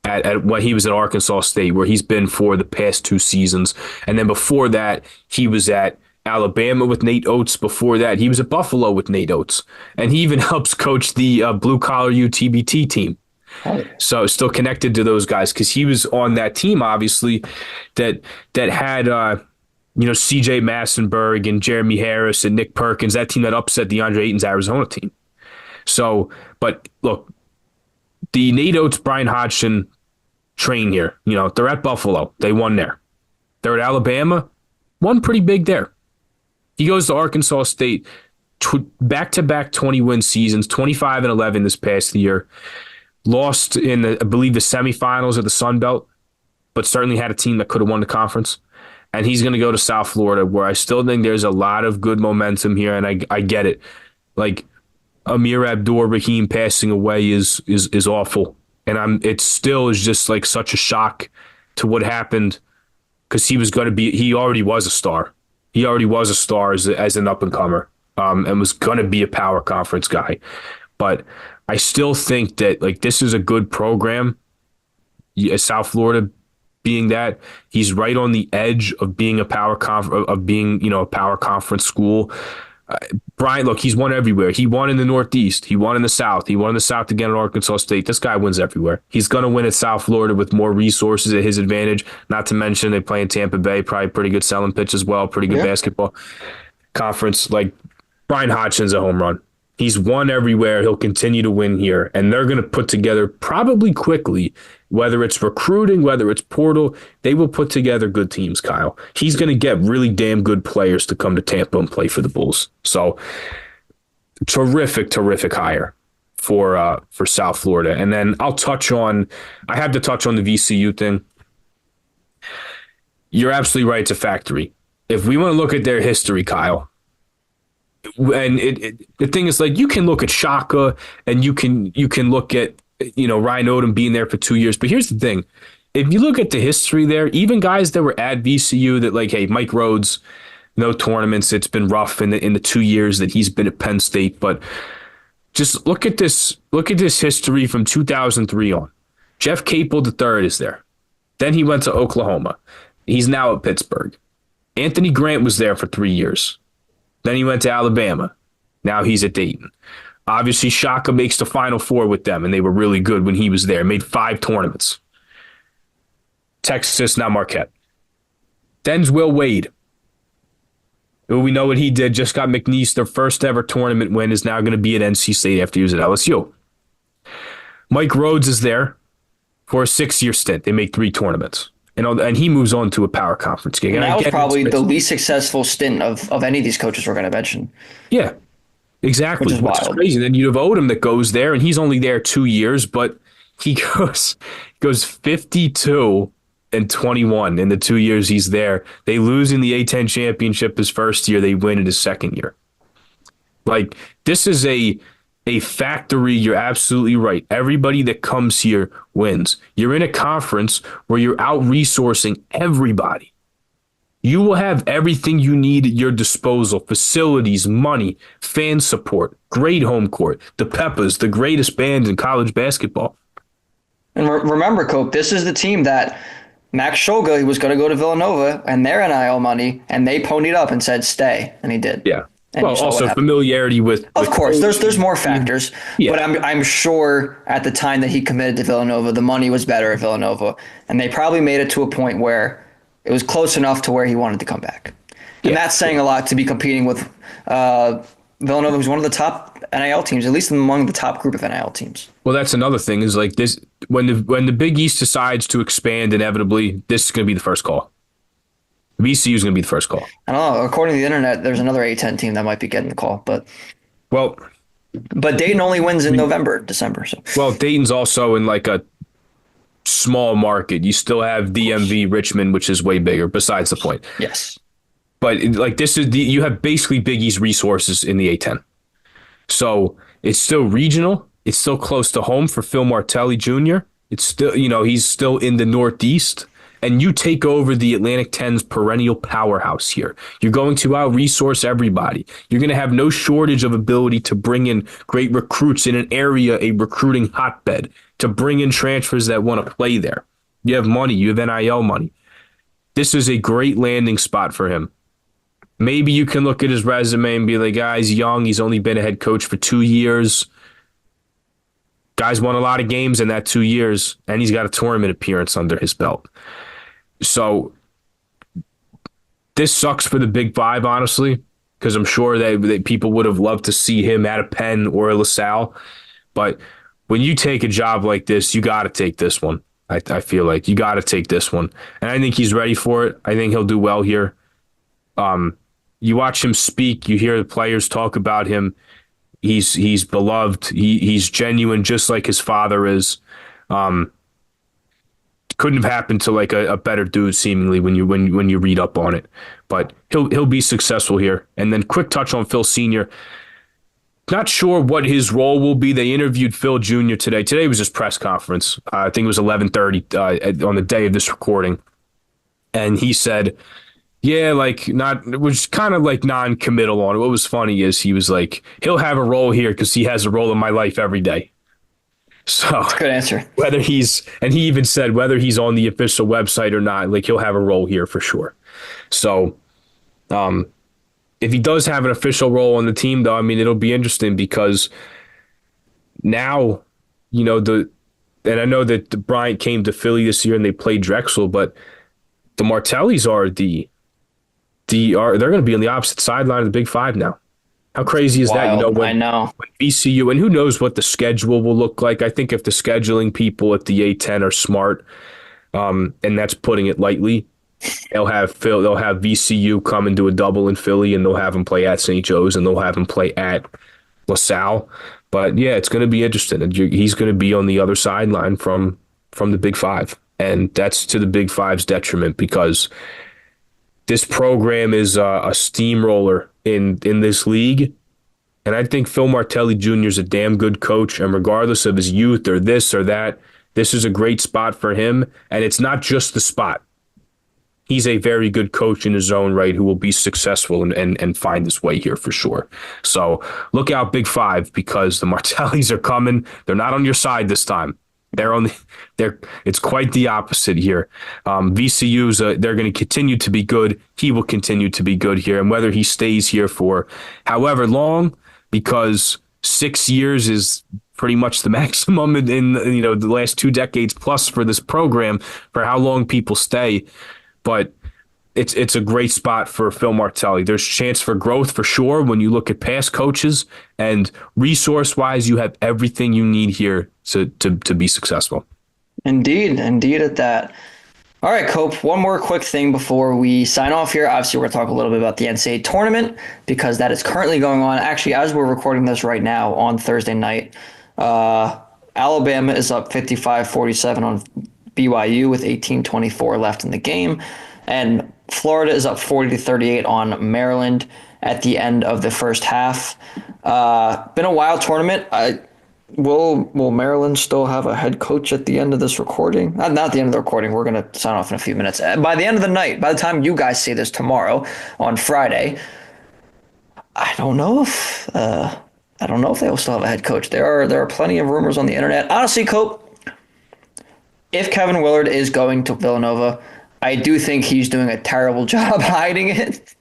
At when he was at Arkansas State, where he's been for the past 2 seasons. And then before that, he was at Alabama with Nate Oates. Before that, he was at Buffalo with Nate Oates. And he even helps coach the blue-collar UTBT team. So still connected to those guys because he was on that team, obviously, that had C.J. Massenberg and Jeremy Harris and Nick Perkins, that team that upset DeAndre Ayton's Arizona team. So, but look, the Nate Oates, Brian Hodgson train here. They're at Buffalo. They won there. They're at Alabama. Won pretty big there. He goes to Arkansas State, back-to-back 20-win seasons, 25-11 this past year. Lost in, I believe, the semifinals of the Sun Belt, but certainly had a team that could have won the conference. And he's going to go to South Florida, where I still think there's a lot of good momentum here, and I get it. Like, Amir Abdur-Rahim passing away is awful. And it still is just like such a shock to what happened, because he already was a star. He already was a star as an up-and-comer, and was going to be a power conference guy. But I still think that, like, this is a good program. South Florida being that, he's right on the edge of being a power conference school. Brian, look, he's won everywhere. He won in the Northeast. He won in the South. He won in the South again at Arkansas State. This guy wins everywhere. He's going to win at South Florida with more resources at his advantage. Not to mention they play in Tampa Bay, probably pretty good selling pitch as well, pretty good basketball conference. Like, Brian Hodgson's a home run. He's won everywhere. He'll continue to win here. And they're going to put together probably quickly, whether it's recruiting, whether it's portal, they will put together good teams, Kyle. He's going to get really damn good players to come to Tampa and play for the Bulls. So terrific hire for South Florida. And then I have to touch on the VCU thing. You're absolutely right. It's a factory. If we want to look at their history, Kyle, and the thing is, like, you can look at Shaka and you can look at, Ryan Odom being there for 2 years. But here's the thing. If you look at the history there, even guys that were at VCU that, like, hey, Mike Rhodes, no tournaments. It's been rough in the 2 years that he's been at Penn State. But just look at this. Look at this history from 2003 on. Jeff Capel III is there. Then he went to Oklahoma. He's now at Pittsburgh. Anthony Grant was there for 3 years. Then he went to Alabama. Now he's at Dayton. Obviously, Shaka makes the Final Four with them, and they were really good when he was there. Made 5 tournaments. Texas, now Marquette. Then's Will Wade. We know what he did. Just got McNeese their first ever tournament win. Is now going to be at NC State after he was at LSU. Mike Rhodes is there for a 6-year stint. They make 3 tournaments. And he moves on to a power conference gig. And that was probably the least successful stint of any of these coaches we're going to mention. Yeah, exactly. Which is wild. Crazy. Then you'd have Odom that goes there, and he's only there 2 years, but he goes 52 and 21 in the 2 years he's there. They lose in the A-10 championship his first year. They win in his second year. Like, this is a factory. You're absolutely right. Everybody that comes here wins. You're in a conference where you're out-resourcing everybody. You will have everything you need at your disposal: facilities, money, fan support, great home court, the Peppers, the greatest band in college basketball. And remember, Cope, this is the team that Max Shulga, he was going to go to Villanova and their NIL money, and they ponied up and said stay, and he did. Yeah. And well, also familiarity with Of course, there's more factors, yeah. But I'm sure at the time that he committed to Villanova, the money was better at Villanova, and they probably made it to a point where it was close enough to where he wanted to come back. And that's saying a lot, to be competing with Villanova, who's one of the top NIL teams, at least among the top group of NIL teams. Well, that's another thing is like this: when the Big East decides to expand, inevitably, this is going to be the first call. VCU is going to be the first call. I don't know. According to the internet, there's another A-10 team that might be getting the call, but Dayton only wins in November, December. So. Well, Dayton's also in like a small market. You still have DMV Richmond, which is way bigger. Besides the point. Yes. But like this is you have basically Big East resources in the A-10, so it's still regional. It's still close to home for Phil Martelli Jr. It's still he's still in the Northeast. And you take over the Atlantic 10's perennial powerhouse here. You're going to out-resource everybody. You're going to have no shortage of ability to bring in great recruits in an area, a recruiting hotbed, to bring in transfers that want to play there. You have money. You have NIL money. This is a great landing spot for him. Maybe you can look at his resume and be like, guy's young. He's only been a head coach for 2 years. Guy's won a lot of games in that 2 years, and he's got a tournament appearance under his belt. So this sucks for the Big Five, honestly, because I'm sure that people would have loved to see him at a Penn or a LaSalle. But when you take a job like this, you got to take this one. I feel like you got to take this one. And I think he's ready for it. I think he'll do well here. You watch him speak. You hear the players talk about him. He's beloved. He's genuine, just like his father is. Couldn't have happened to like a better dude, seemingly, when you read up on it. But he'll be successful here. And then quick touch on Phil Sr. Not sure what his role will be. They interviewed Phil Jr. today. Today was his press conference. I think it was 11:30 on the day of this recording. And he said, yeah, like it was kind of like non-committal on it. What was funny is he was like, he'll have a role here because he has a role in my life every day. So that's a good answer. And he even said whether he's on the official website or not, like he'll have a role here for sure. So if he does have an official role on the team, though, I mean, it'll be interesting because now, and I know that Bryant came to Philly this year and they played Drexel, but the Martellis are they're going to be on the opposite sideline of the Big Five now. How crazy is that? I know. When VCU, and who knows what the schedule will look like. I think if the scheduling people at the A-10 are smart, and that's putting it lightly, they'll have VCU come and do a double in Philly, and they'll have them play at St. Joe's, and they'll have them play at LaSalle. But yeah, it's going to be interesting. And he's going to be on the other sideline from the Big Five, and that's to the Big Five's detriment because this program is a steamroller in this league. And I think Phil Martelli Jr. is a damn good coach. And regardless of his youth or this or that, this is a great spot for him. And it's not just the spot. he's a very good coach in his own right who will be successful and find his way here for sure. So look out, Big Five, because the Martellis are coming. They're not on your side this time. It's quite the opposite here. VCU's they're going to continue to be good. He will continue to be good here, and whether he stays here for however long, because 6 years is pretty much the maximum in the last 2 decades plus for this program for how long people stay. But it's a great spot for Phil Martelli. There's chance for growth for sure when you look at past coaches, and resource-wise, you have everything you need here to be successful. Indeed at that. All right, Cope, one more quick thing before we sign off here. Obviously, we're going to talk a little bit about the NCAA tournament because that is currently going on. Actually, as we're recording this right now on Thursday night, Alabama is up 55-47 on BYU with 18:24 left in the game. And Florida is up 40-38 on Maryland at the end of the first half. Been a wild tournament. Will Maryland still have a head coach at the end of this recording? Not at the end of the recording. We're going to sign off in a few minutes. By the end of the night, by the time you guys see this tomorrow on Friday, I don't know if they will still have a head coach. There are plenty of rumors on the internet. Honestly, Cope, if Kevin Willard is going to Villanova, I do think he's doing a terrible job hiding it.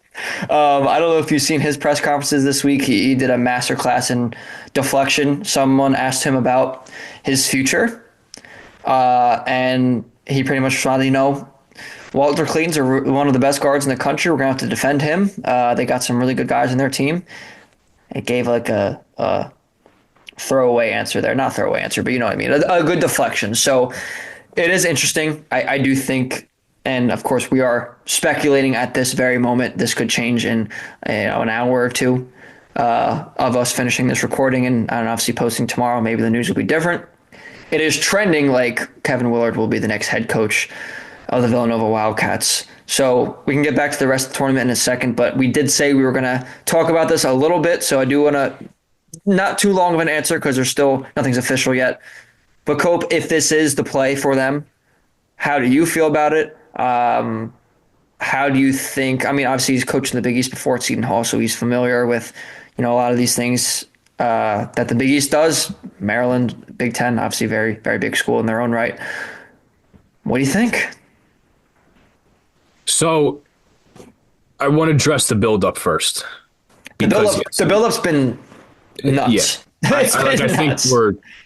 I don't know if you've seen his press conferences this week. He did a masterclass in deflection. Someone asked him about his future, and he pretty much responded, Walter Clayton's one of the best guards in the country. We're going to have to defend him. They got some really good guys in their team. It gave like a throwaway answer there. Not throwaway answer, but you know what I mean. A good deflection. So it is interesting. I do think, and of course we are speculating at this very moment, this could change in an hour or two of us finishing this recording and obviously posting tomorrow. Maybe the news will be different. It is trending like Kevin Willard will be the next head coach of the Villanova Wildcats. So we can get back to the rest of the tournament in a second, but we did say we were going to talk about this a little bit, so I do want to, not too long of an answer because there's still nothing's official yet. But Cope, if this is the play for them, how do you feel about it? How do you think? I mean, obviously he's coached in the Big East before at Seton Hall, so he's familiar with a lot of these things that the Big East does. Maryland, Big Ten, obviously very, very big school in their own right. What do you think? So I want to address the build-up first. The build-up's been nuts. Yeah.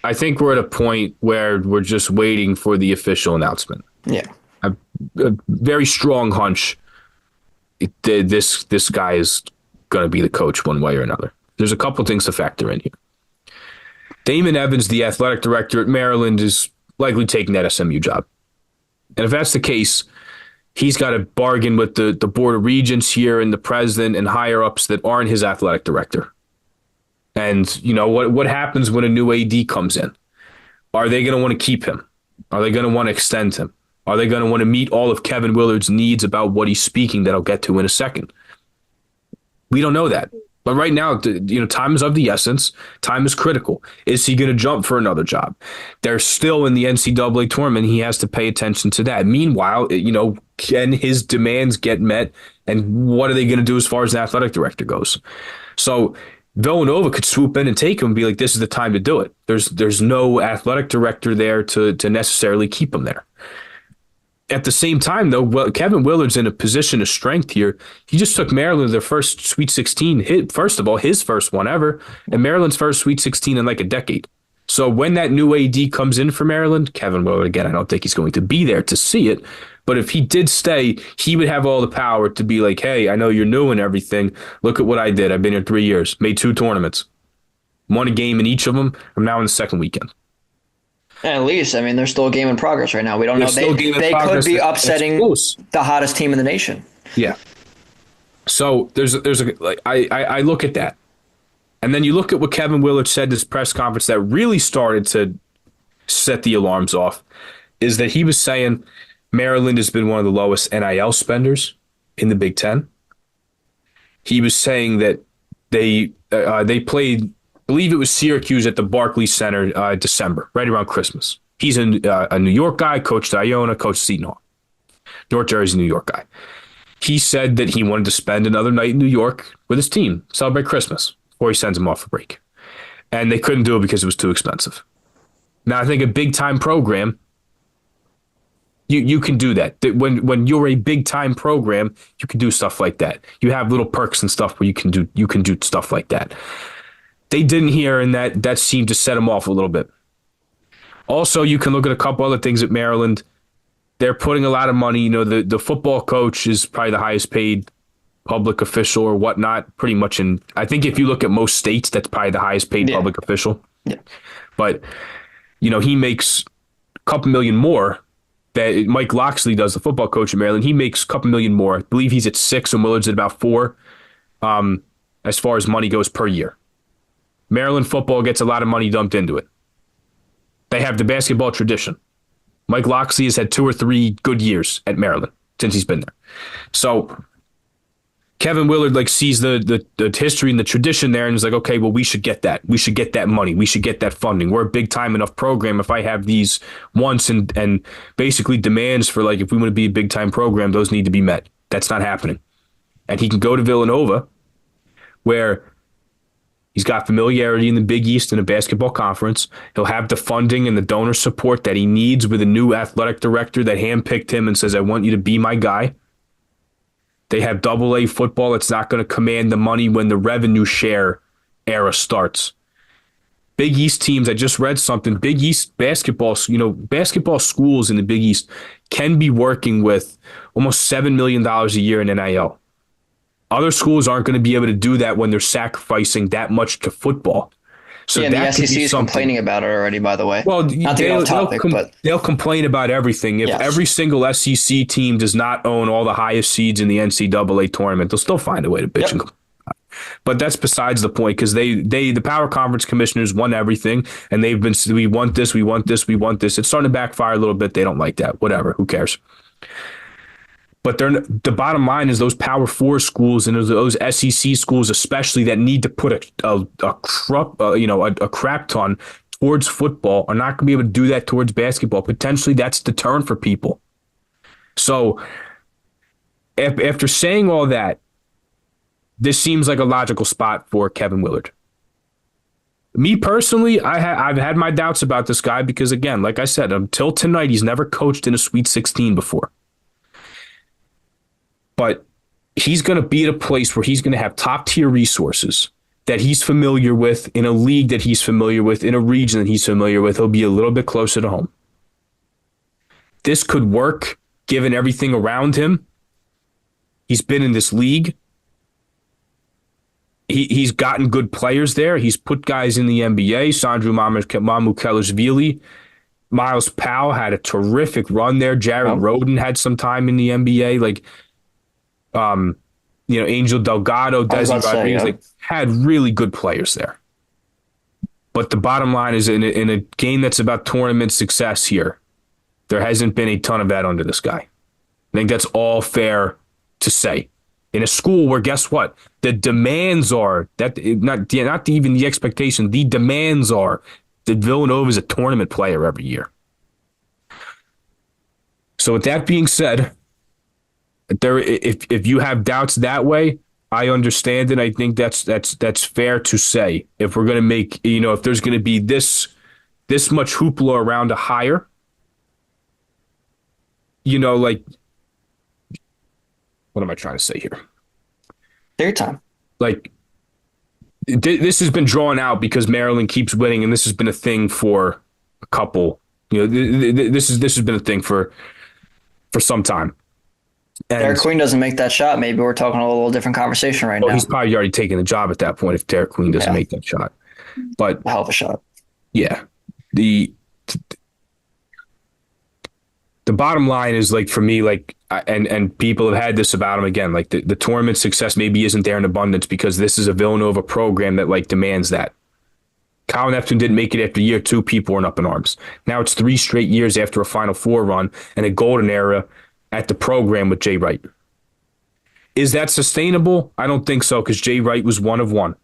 I think we're at a point where we're just waiting for the official announcement. Yeah. A very strong hunch this guy is going to be the coach one way or another. There's a couple things to factor in here. Damon Evans, the athletic director at Maryland, is likely taking that SMU job. And if that's the case, he's got to bargain with the Board of Regents here and the president and higher-ups that aren't his athletic director. And, what happens when a new AD comes in? Are they going to want to keep him? Are they going to want to extend him? Are they going to want to meet all of Kevin Willard's needs about what he's speaking that I'll get to in a second? We don't know that. But right now, time is of the essence. Time is critical. Is he going to jump for another job? They're still in the NCAA tournament. He has to pay attention to that. Meanwhile, can his demands get met? And what are they going to do as far as the athletic director goes? So Villanova could swoop in and take him and be like, this is the time to do it. There's no athletic director there to necessarily keep him there. At the same time, though, Kevin Willard's in a position of strength here. He just took Maryland to their first Sweet 16, first of all, his first one ever, and Maryland's first Sweet 16 in like a decade. So when that new AD comes in for Maryland, Kevin Willard, again, I don't think he's going to be there to see it, but if he did stay, he would have all the power to be like, hey, I know you're new and everything. Look at what I did. I've been here 3 years, made 2 tournaments, won a game in each of them. I'm now in the second weekend. At least, I mean, there's still a game in progress right now. We don't know. They could be upsetting the hottest team in the nation. Yeah. So I look at that. And then you look at what Kevin Willard said in his press conference that really started to set the alarms off, is that he was saying Maryland has been one of the lowest NIL spenders in the Big Ten. He was saying that they played, I believe it was Syracuse at the Barclays Center December, right around Christmas. He's a New York guy, coached Iona, coached Seton Hall. North Jersey, New York guy. He said that he wanted to spend another night in New York with his team, celebrate Christmas before he sends them off for break. And they couldn't do it because it was too expensive. Now, I think a big-time program, you can do that. When you're a big-time program, you can do stuff like that. You have little perks and stuff where you can do stuff like that. They didn't hear, and that seemed to set them off a little bit. Also, you can look at a couple other things at Maryland. They're putting a lot of money. You know, the football coach is probably the highest paid public official or whatnot, pretty much I think if you look at most states, that's probably the highest paid public official. Yeah. But, you know, he makes a couple million more that Mike Loxley does, the football coach in Maryland. He makes a couple million more. I believe he's at 6 and Willard's at about 4 as far as money goes per year. Maryland football gets a lot of money dumped into it. They have the basketball tradition. Mike Loxley has had 2 or 3 good years at Maryland since he's been there. So Kevin Willard sees the history and the tradition there and is like, okay, well, we should get that. We should get that money. We should get that funding. We're a big time enough program. If I have these wants and basically demands for if we want to be a big time program, those need to be met. That's not happening. And he can go to Villanova where he's got familiarity in the Big East in a basketball conference. He'll have the funding and the donor support that he needs with a new athletic director that handpicked him and says, I want you to be my guy. They have AA football. It's not going to command the money when the revenue share era starts. Big East teams, I just read something. Big East basketball, basketball schools in the Big East can be working with almost $7 million a year in NIL. Other schools aren't going to be able to do that when they're sacrificing that much to football. So and the SEC is complaining about it already, by the way. Well, not to get off topic, but they'll complain about everything. If every single SEC team does not own all the highest seeds in the NCAA tournament, they'll still find a way to bitch and complain. But that's besides the point, because the power conference commissioners won everything, and they've been, we want this, we want this, we want this. It's starting to backfire a little bit. They don't like that. Whatever. Who cares? But the bottom line is those Power 4 schools and those SEC schools, especially that need to put a crap ton towards football, are not going to be able to do that towards basketball. Potentially, that's the turn for people. So, after saying all that, this seems like a logical spot for Kevin Willard. Me personally, I've had my doubts about this guy because, again, like I said, until tonight, he's never coached in a Sweet 16 before. But he's going to be at a place where he's going to have top-tier resources that he's familiar with, in a league that he's familiar with, in a region that he's familiar with. He'll be a little bit closer to home. This could work, given everything around him. He's been in this league. He's gotten good players there. He's put guys in the NBA. Sandro Mamukelashvili. Miles Powell had a terrific run there. Jared Roden had some time in the NBA. Angel Delgado, Desi Rodriguez, had really good players there. But the bottom line is, in a game that's about tournament success here, there hasn't been a ton of that under this guy. I think that's all fair to say. In a school where, guess what? The demands are, that not even the expectation, the demands are that Villanova is a tournament player every year. So with that being said, if you have doubts that way, I understand it. I think that's fair to say. If we're going to make, if there's going to be this much hoopla around a hire, what am I trying to say here? Their time. This has been drawn out because Maryland keeps winning, and this has been a thing for a couple. This has been a thing for some time. And Derek Queen doesn't make that shot, maybe we're talking a little different conversation right now. He's probably already taken the job at that point if Derek Queen doesn't make that shot. But a hell of a shot. Yeah. The bottom line is, for me, and people have had this about him again, the tournament success maybe isn't there in abundance because this is a Villanova program that demands that. Kyle Neptune didn't make it after year 2. People weren't up in arms. Now it's 3 straight years after a Final Four run and a golden era at the program with Jay Wright. Is that sustainable? I don't think so, because Jay Wright was one of one.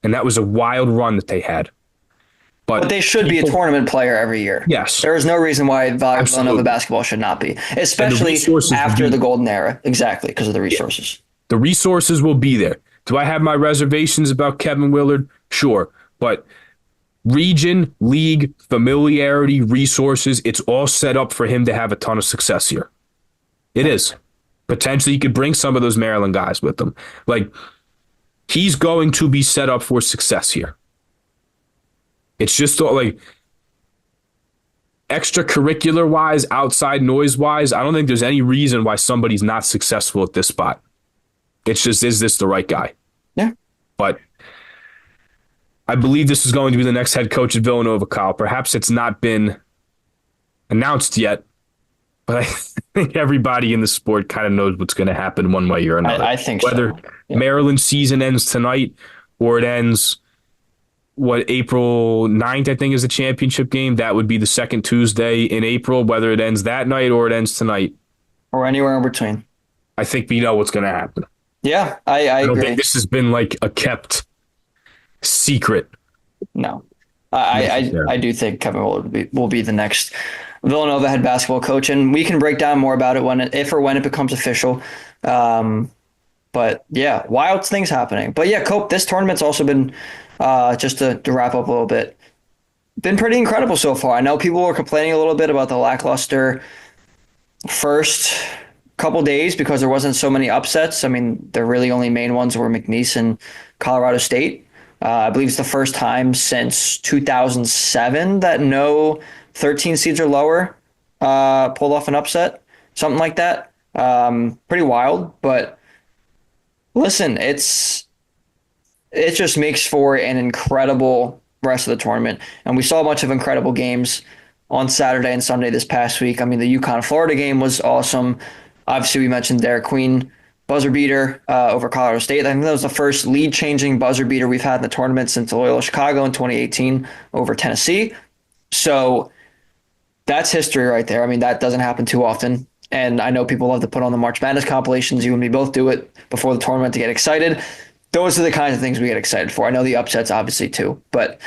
And that was a wild run that they had. But But they should be a people, tournament player every year. yes, There is no reason why Villanova absolutely. basketball should not be, And the especially resources will after be the golden era. Exactly, because of the yeah, resources. the resources will be there. Do I have my reservations about Kevin Willard? Sure. But region, league, familiarity, resources, it's all set up for him to have a ton of success here. It is. Potentially, he could bring some of those Maryland guys with him. Like, he's going to be set up for success here. It's just like extracurricular wise, outside noise wise, I don't think there's any reason why somebody's not successful at this spot. It's just, is this the right guy? Yeah. But I believe this is going to be the next head coach at Villanova, Kyle. Perhaps it's not been announced yet, but I think everybody in the sport kind of knows what's going to happen one way or another. I think Whether so. Yeah. Maryland's season ends tonight or it ends, April 9th, I think, is the championship game. That would be the second Tuesday in April, whether it ends that night or it ends tonight. Or anywhere in between. I think we know what's going to happen. Yeah, I don't agree. think this has been like a kept secret. No. I do think Kevin will be the next Villanova head basketball coach, and we can break down more about it if or when it becomes official. But yeah, wild things happening. But yeah, Cope, this tournament's also been, just to wrap up a little bit, been pretty incredible so far. I know people were complaining a little bit about the lackluster first couple days because there wasn't so many upsets. I mean, the really only main ones were McNeese and Colorado State. I believe it's the first time since 2007 that no 13 seeds or lower pulled off an upset, something like that. Pretty wild, but listen, it just makes for an incredible rest of the tournament, and we saw a bunch of incredible games on Saturday and Sunday this past week. I mean, the UConn-Florida game was awesome. Obviously, we mentioned Derek Queen buzzer beater over Colorado State. I think that was the first lead-changing buzzer beater we've had in the tournament since Loyola Chicago in 2018 over Tennessee. So that's history right there. I mean, that doesn't happen too often. And I know people love to put on the March Madness compilations. You and me both do it before the tournament to get excited. Those are the kinds of things we get excited for. I know the upsets, obviously, too. But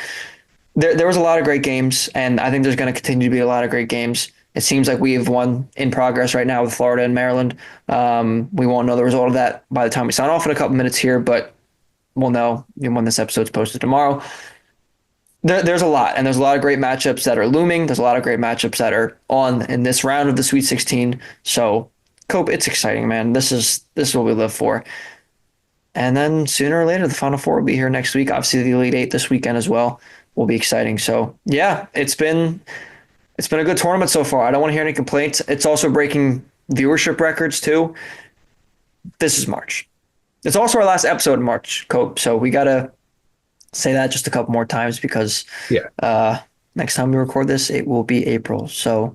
there was a lot of great games, and I think there's going to continue to be a lot of great games. It seems like we have one in progress right now with Florida and Maryland. We won't know the result of that by the time we sign off in a couple minutes here, but we'll know when this episode's posted tomorrow. There's a lot, and there's a lot of great matchups that are looming. There's a lot of great matchups that are on in this round of the Sweet 16. So, Cope, it's exciting, man. This is what we live for. And then sooner or later, the Final Four will be here next week. Obviously, the Elite Eight this weekend as well will be exciting. So, yeah, it's been a good tournament so far. I don't want to hear any complaints. It's also breaking viewership records too. This is March. It's also our last episode in March, Cope. So we gotta say that just a couple more times because next time we record this, it will be April. So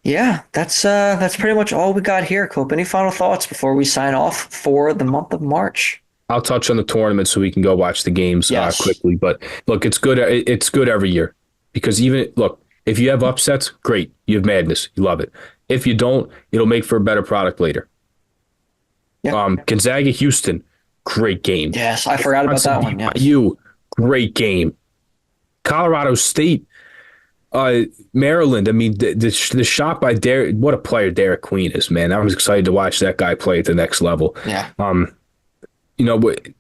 yeah, that's pretty much all we got here, Cope. Any final thoughts before we sign off for the month of March? I'll touch on the tournament so we can go watch the games quickly. But look, it's good. It's good every year because if you have upsets, great. You have madness. You love it. If you don't, it'll make for a better product later. Yeah. Gonzaga, Houston, great game. Yes, I forgot about that one. Yes. BYU, great game. Colorado State, Maryland. I mean, the shot by Derek. What a player Derek Queen is, man. I was excited to watch that guy play at the next level. Yeah.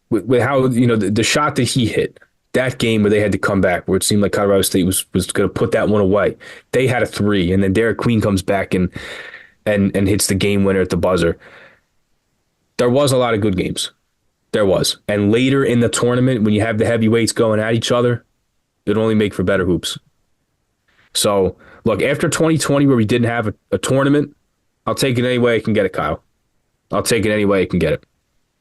With how the shot that he hit. That game where they had to come back, where it seemed like Colorado State was going to put that one away. They had a three, and then Derek Queen comes back and hits the game winner at the buzzer. There was a lot of good games. There was. And later in the tournament, when you have the heavyweights going at each other, it'll only make for better hoops. So, look, after 2020 where we didn't have a tournament, I'll take it any way I can get it, Kyle. I'll take it any way I can get it.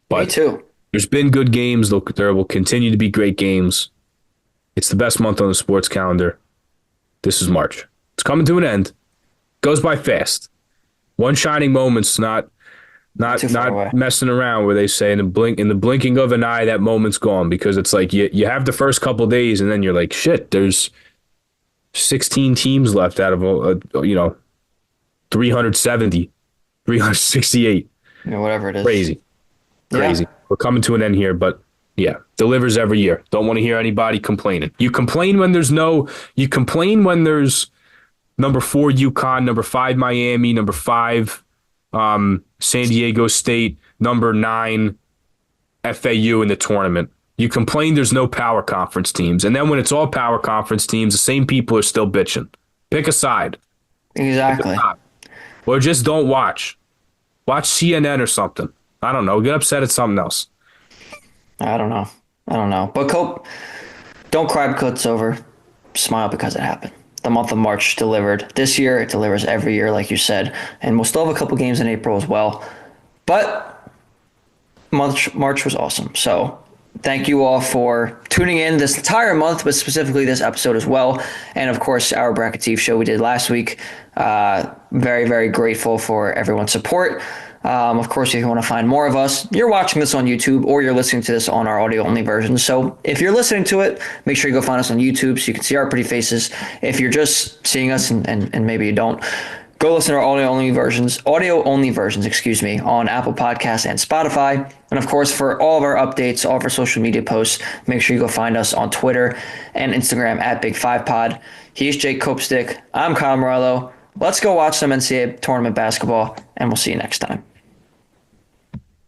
But me too. There's been good games. There will continue to be great games. It's the best month on the sports calendar. This is March. It's coming to an end. Goes by fast. One shining moment's not messing around, where they say in the blinking of an eye, that moment's gone, because it's like you have the first couple of days and then you're like, shit, there's 16 teams left out of 370, 368. Whatever it is. Crazy. Yeah. We're coming to an end here, but Yeah, delivers every year. Don't want to hear anybody complaining. You complain when there's number 4 UConn, number 5 Miami, number 5 San Diego State, number 9 FAU in the tournament. You complain there's no power conference teams. And then when it's all power conference teams, the same people are still bitching. Pick a side. Exactly. Or just don't watch. Watch CNN or something. I don't know. Get upset at something else. I don't know. But Cope, don't cry because it's over. Smile because it happened. The month of March delivered. This year, it delivers every year, like you said. And we'll still have a couple games in April as well. But March was awesome. So thank you all for tuning in this entire month, but specifically this episode as well. And of course, our Bracket Eve show we did last week. Very, very grateful for everyone's support. Of course, if you want to find more of us, you're watching this on YouTube or you're listening to this on our audio-only version. So if you're listening to it, make sure you go find us on YouTube so you can see our pretty faces. If you're just seeing us and maybe you don't, go listen to our audio-only versions, on Apple Podcasts and Spotify. And of course, for all of our updates, all of our social media posts, make sure you go find us on Twitter and Instagram at Big Five Pod. He's Jake Copestick. I'm Kyle Morello. Let's go watch some NCAA tournament basketball, and we'll see you next time.